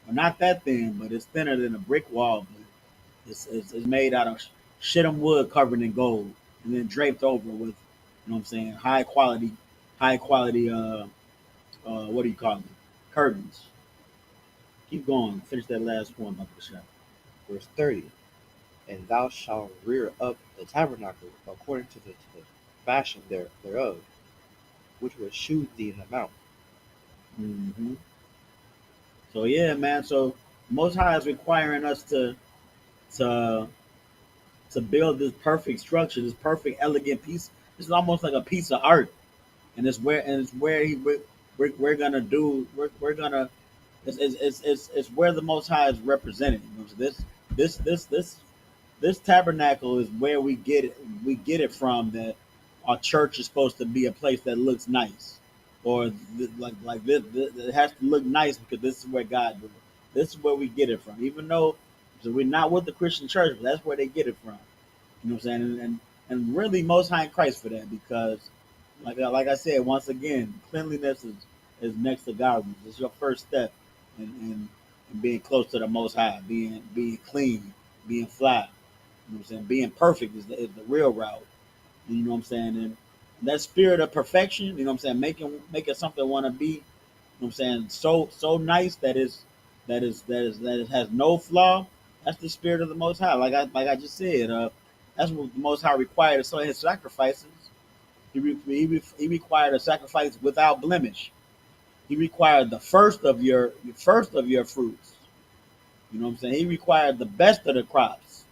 well, not that thin, but it's thinner than a brick wall. But it's made out of shittim wood covered in gold, and then draped over with, what I'm saying, high quality. What do you call it? Curtains. Keep going. Finish that last one, Uncle Shaq. Verse 30, and thou shalt rear up the tabernacle according to the fashion thereof, which was shewed thee in the mount. So yeah, man. So Most High is requiring us to to to build this perfect structure, this perfect elegant piece. This is almost like a piece of art, and it's where we're gonna do we're gonna it's where the Most High is represented. You know, so this this this this tabernacle is where we get it from, that our church is supposed to be a place that looks nice, or like this it has to look nice because this is where God did it. This is where we get it from, even though so we're not with the Christian church, but that's where they get it from. You know what I'm saying? And really most high in Christ for that, because like I said, once again, cleanliness is next to godliness. It's your first step in being close to the most high, being clean, being fly. You know what I'm saying? Being perfect is the real route. You know what I'm saying? And that spirit of perfection, you know what I'm saying, making something want to be, you know what I'm saying, so nice that it has no flaw. That's the spirit of the Most High. Like I just said, that's what the Most High required. So his sacrifices, he required a sacrifice without blemish. He required the first of your fruits. You know what I'm saying? He required the best of the crops.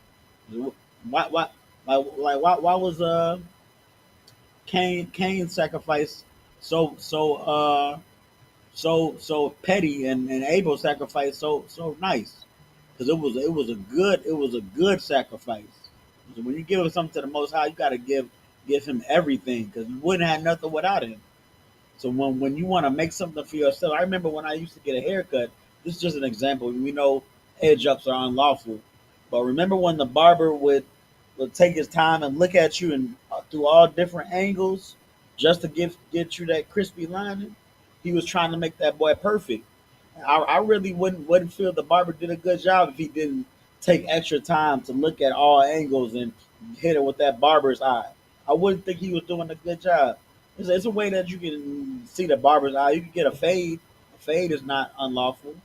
Why why was Cain's sacrifice so petty, and Abel's sacrifice so nice? Because it was a good sacrifice. So when you give something to the Most High, you got to give him everything, because you wouldn't have nothing without him. So when you want to make something for yourself, I remember when I used to get a haircut. This is just an example. We know edge ups are unlawful, but remember when the barber would take his time and look at you and through all different angles just to get you that crispy lining. He was trying to make that boy perfect. I really wouldn't feel the barber did a good job if he didn't take extra time to look at all angles and hit it with that barber's eye. I wouldn't think he was doing a good job. It's a way that you can see the barber's eye. You can get a fade. A fade is not unlawful.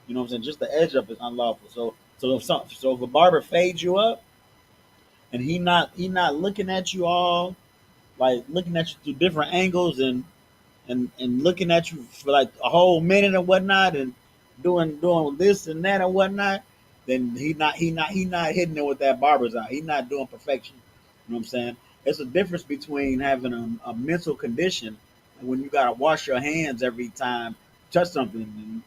You know what I'm saying? Just the edge up is unlawful. So if a barber fades you up and he not looking at you all, like looking at you through different angles, and looking at you for like a whole minute and whatnot, and doing this and that and whatnot, then he not hitting it with that barber's eye. He not doing perfection. You know what I'm saying? It's a difference between having a mental condition and when you gotta wash your hands every time you touch something. And,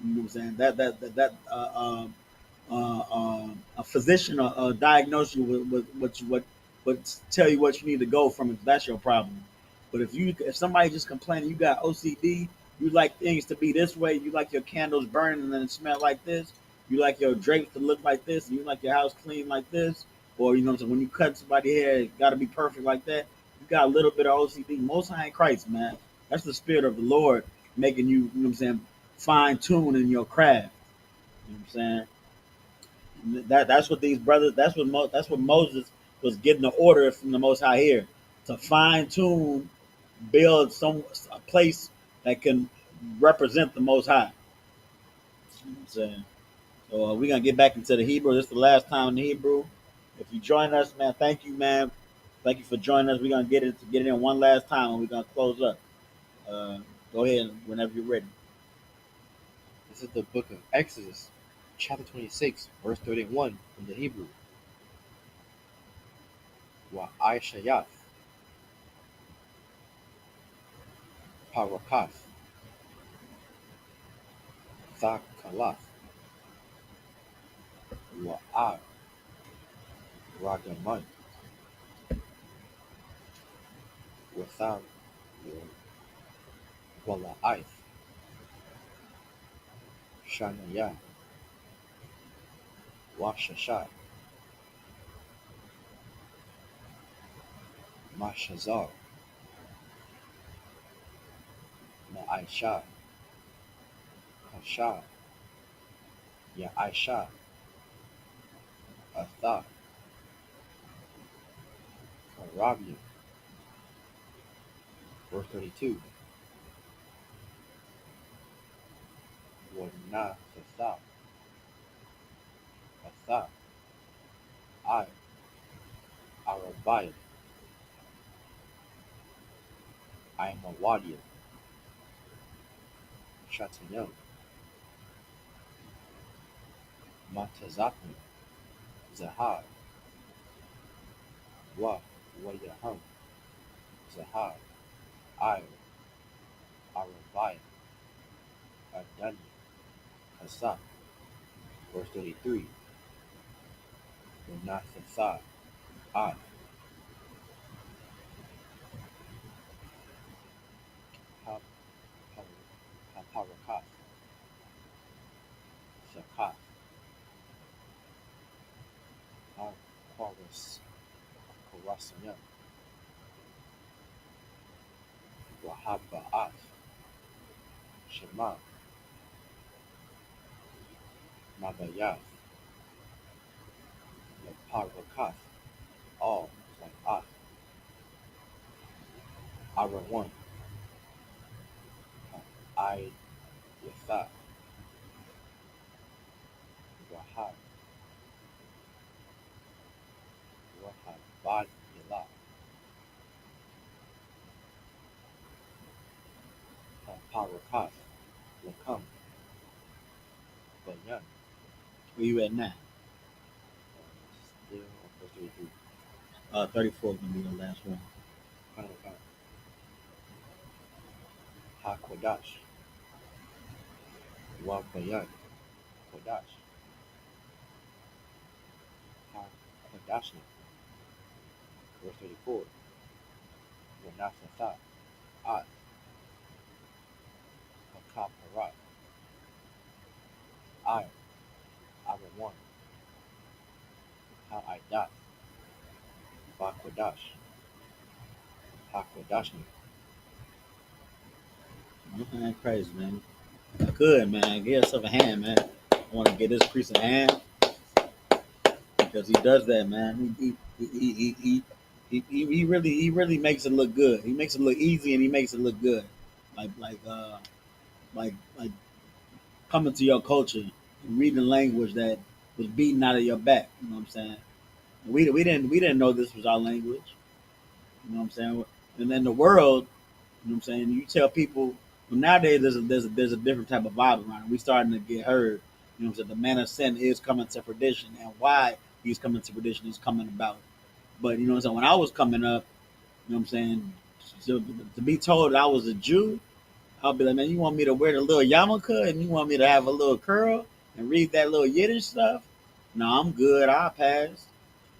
you know what I'm saying? A physician diagnose you with what tell you what you need to go from if that's your problem. But if somebody just complaining you got OCD, you like things to be this way, you like your candles burning and then smell like this, you like your drapes to look like this, and you like your house clean like this, or you know what I'm saying, when you cut somebody's hair, it got to be perfect like that. You got a little bit of OCD. Most High in Christ, man. That's the spirit of the Lord making you, you know what I'm saying, fine tune in your craft. You know what I'm saying? That's what these brothers. That's what Moses was getting the order from the Most High here, to fine tune, build a place that can represent the Most High. You know what I'm saying? So we're gonna get back into the Hebrew. This is the last time in the Hebrew. If you join us, man, thank you, man. Thank you for joining us. We're gonna get it in one last time, and we're gonna close up. Uh, Go ahead whenever you're ready. This is the book of Exodus, chapter 26, verse 31 in the Hebrew. Wa'ishayaf, Parakath, Thakalath, Wa'ar, Ragaman, Watham, Wala'ith, Shanaya, Washashai, Mashazar, Ma'aisha, Kasha, Ya'aisha, Atha, Karabia. Verse 32. Wana Atha, Atha, I, Arabiah, I am a Wadia, Shatayim, Matazapni, Zahad, Wa, Wayaham, Zahad, Ir, Arabai, Adani, Hassan. Verse 33. Renathathai, Ad, Haparakat, Shakat, Harquaras, Korasanyam, Wahabaat, Shema, Nabayath, Leparakat, all like At, Arawan, I Yatha, Wahab, Wahabad Yala, Haparakat, Lakam, Banyan. Where you at now? Still on verse 33. 34 is gonna be the last one. Hanakat, HaKodash, Wabayan, Kodash, HaKodashna. Verse 34. Renathatha, At, Hakaparat, Ir, Arawan, Ha'idat, Bakodash, Hakodashni. Man, crazy, man. Good, man. Give yourself a hand, man. I want to get this priest a hand because he does that, man. He really makes it look good. He makes it look easy and he makes it look good. Like coming to your culture and reading the language that was beaten out of your back. You know what I'm saying? We didn't know this was our language. You know what I'm saying? And then the world, you know what I'm saying? You tell people, well, nowadays there's a different type of vibe around it. We starting to get heard. You know what I'm saying? The man of sin is coming to perdition, and why he's coming to perdition is coming about. But you know what I'm saying? When I was coming up, you know what I'm saying? To be told that I was a Jew, I'll be like, man, you want me to wear the little yarmulke and you want me to have a little curl and read that little Yiddish stuff? No, I'm good. I'll pass.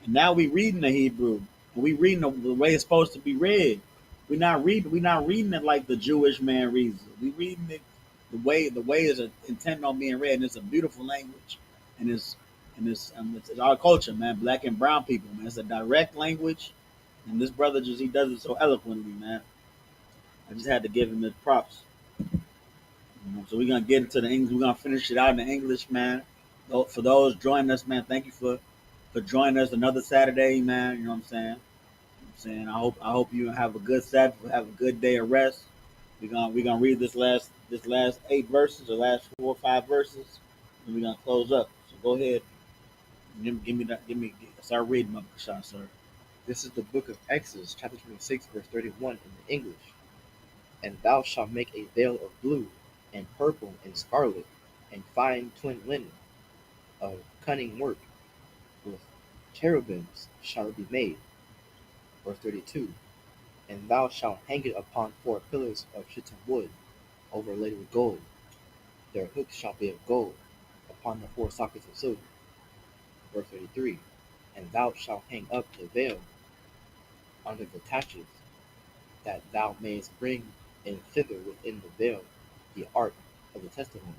And now we reading the Hebrew. And we reading the way it's supposed to be read. We're not reading it like the Jewish man reads it. We reading it the way is intended on being read, and it's a beautiful language. And it's our culture, man. Black and brown people, man. It's a direct language, and this brother he does it so eloquently, man. I just had to give him his props. So we're gonna get into the English. We're gonna finish it out in the English, man. For those joining us, man, thank you for joining us another Saturday, man. You know what I'm saying? I hope you have a good Sabbath, have a good day of rest. We're gonna read this last 8 verses, the last 4 or 5 verses, and we're gonna close up. So go ahead, give me that, start reading, my shot, sir. This is the book of Exodus, chapter 26, verse 31 in the English. And thou shalt make a veil of blue, and purple, and scarlet, and fine twin linen, of cunning work, with cherubims shall it be made. Verse 32. And thou shalt hang it upon 4 pillars of shittim wood, overlaid with gold. Their hooks shall be of gold, upon the 4 sockets of silver. Verse 33. And thou shalt hang up the veil under the taches, that thou mayest bring in thither within the veil the ark of the testimony.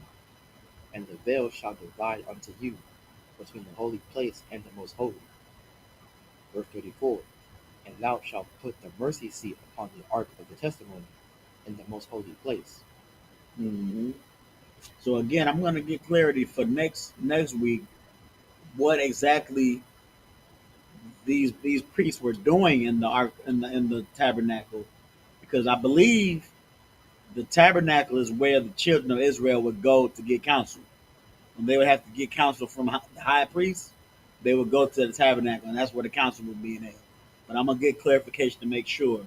And the veil shall divide unto you between the holy place and the most holy. Verse 34. And thou shalt put the mercy seat upon the ark of the testimony in the most holy place. hmm So again, I'm gonna get clarity for next week what exactly these priests were doing in the ark in the tabernacle, because I believe the tabernacle is where the children of Israel would go to get counsel. When they would have to get counsel from the high priest, they would go to the tabernacle, and that's where the counsel would be in there. But I'm gonna get clarification to make sure.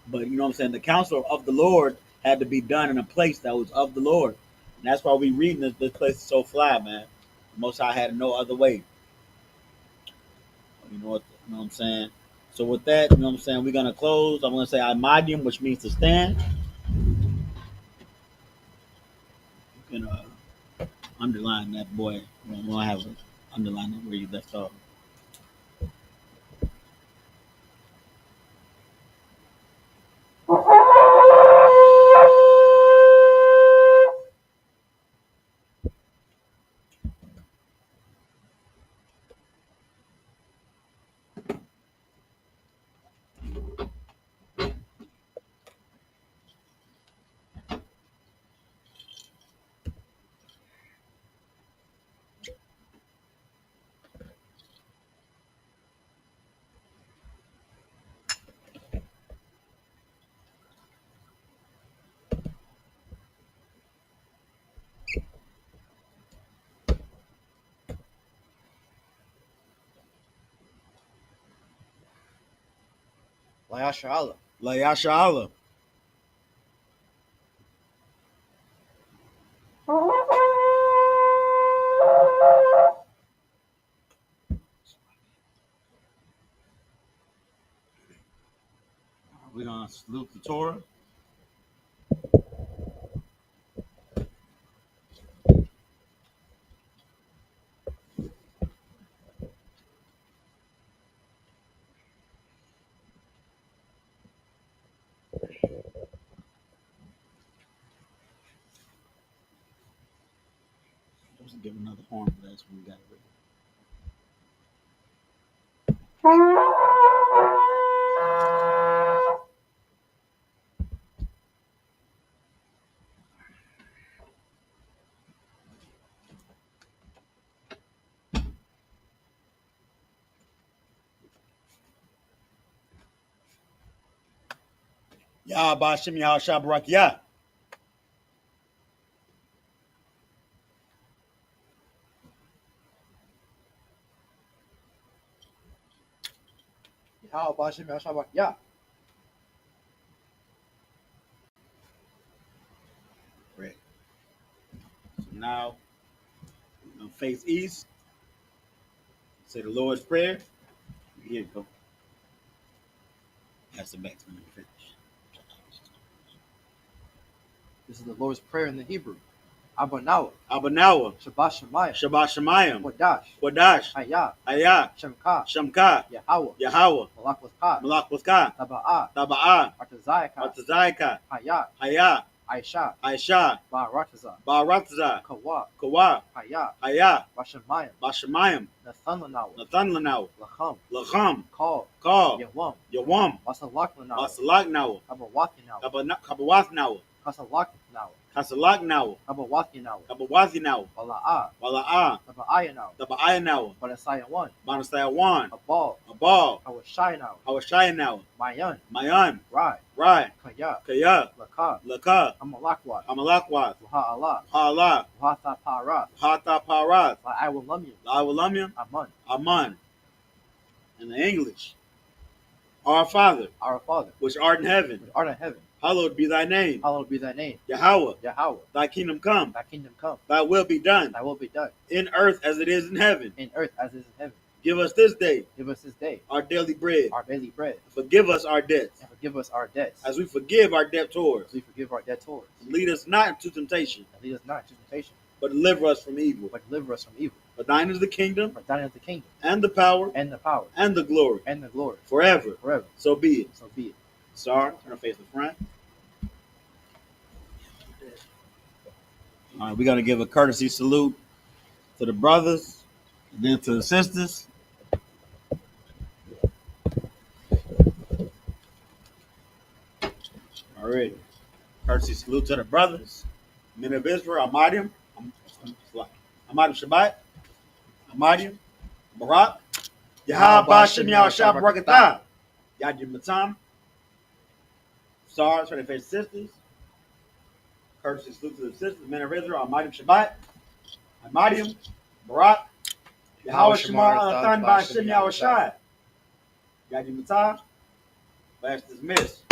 But you know what I'm saying? The counsel of the Lord had to be done in a place that was of the Lord. And that's why we reading this place is so fly, man. The Most High had no other way. You know what I'm saying? So with that, you know what I'm saying, we're gonna close. I'm gonna say Imadium, which means to stand. You can underline that boy. We're gonna have to underline it where you left off. YAHANNA. Layasha We're gonna salute the Torah. Let's give another horn for that when we got it ready. Yah Bashim Yah Shabrak Yah. Yahweh Bashem Yahshabak Yah. Right. So now we're gonna face east. Say the Lord's Prayer. Here you go. Pass it back to me to finish. This is the Lord's Prayer in the Hebrew. Abanawa. Abanawa. Shabbat Shemayim. Shabbat Shemayim. Wadash. Wadash. Hayah. Hayah. Shemka. Shamka. Yahweh. Yahweh. Malak Waskah. Malak Waskah. Taba'ah. Taba'ah. Artazayaka. Artazayaka. Hayah. Hayah. I.S.H.A.P.K. I.S.H.A.P.K. Ba'aratazah. Ba'aratazah. Kawa. Kawa. Hayah. Hayah. Bashemayim. Bashemayim. Nathan Lanawa. Nathan Lanaw. Lacham. Lacham. Call. Call. Yawam. Yawam. Wasalak Lanawa. Basalak Nawa. Kabawathi Nawa. Kabawath Nawa. Kasalak Nawa. Kasalak Nawa. Kabawathi Nawa. Kabawathi Nawa. Wala'ah. Wala'ah. Taba'aya Nawa. Taba'aya Nawa. Banasaya 1. Banasaya 1. Abal. Abal. Hawashai Nawa. Hawashai Nawa. Mayan. Mayan. Rai. Rai. Kaya. Kaya. Laka. Laka. Amalakwa. Amalakwath. Waha'Allah. Ha'Allah. Wahatha Parath. Hata Parath. La'awalamyam. La'awalamyam. Aman. Aman. In the English. Our Father, Our Father, which art in heaven, which art in heaven, hallowed be thy name. hallowed be thy name. Yahweh, Yahweh, thy kingdom come. thy kingdom come. Thy will be done. Thy will be done. In earth as it is in heaven. In earth as it is in heaven. Give us this day Give us this day our daily bread. our daily bread. Forgive us our debts, And forgive us our debts. as we forgive our debtors. As we forgive our debtors. And lead us not into temptation, And lead us not into temptation, but deliver us from evil. but deliver us from evil. For thine is the kingdom, For thine is the kingdom, and the power, and the power, and the glory, and the glory, forever. forever. So be it. So be it. Sorry, turn to face the front. All right, we're going to give a courtesy salute to the brothers, and then to the sisters. All right. Courtesy salute to the brothers. Men of Israel, Ahmadim, Ahmadim Shabbat, Ahmadim, Barak, Yahweh Bashem Yahshua Barakatah, Yajim Matam, Stars for the face sisters. Courtesy salute to the sisters, men of Israel, Ahmadim Shabbat, Ahmadim, Barak, Yahweh Shemar Alathan Bashem Yahshua, Yajim Matam. Class dismissed.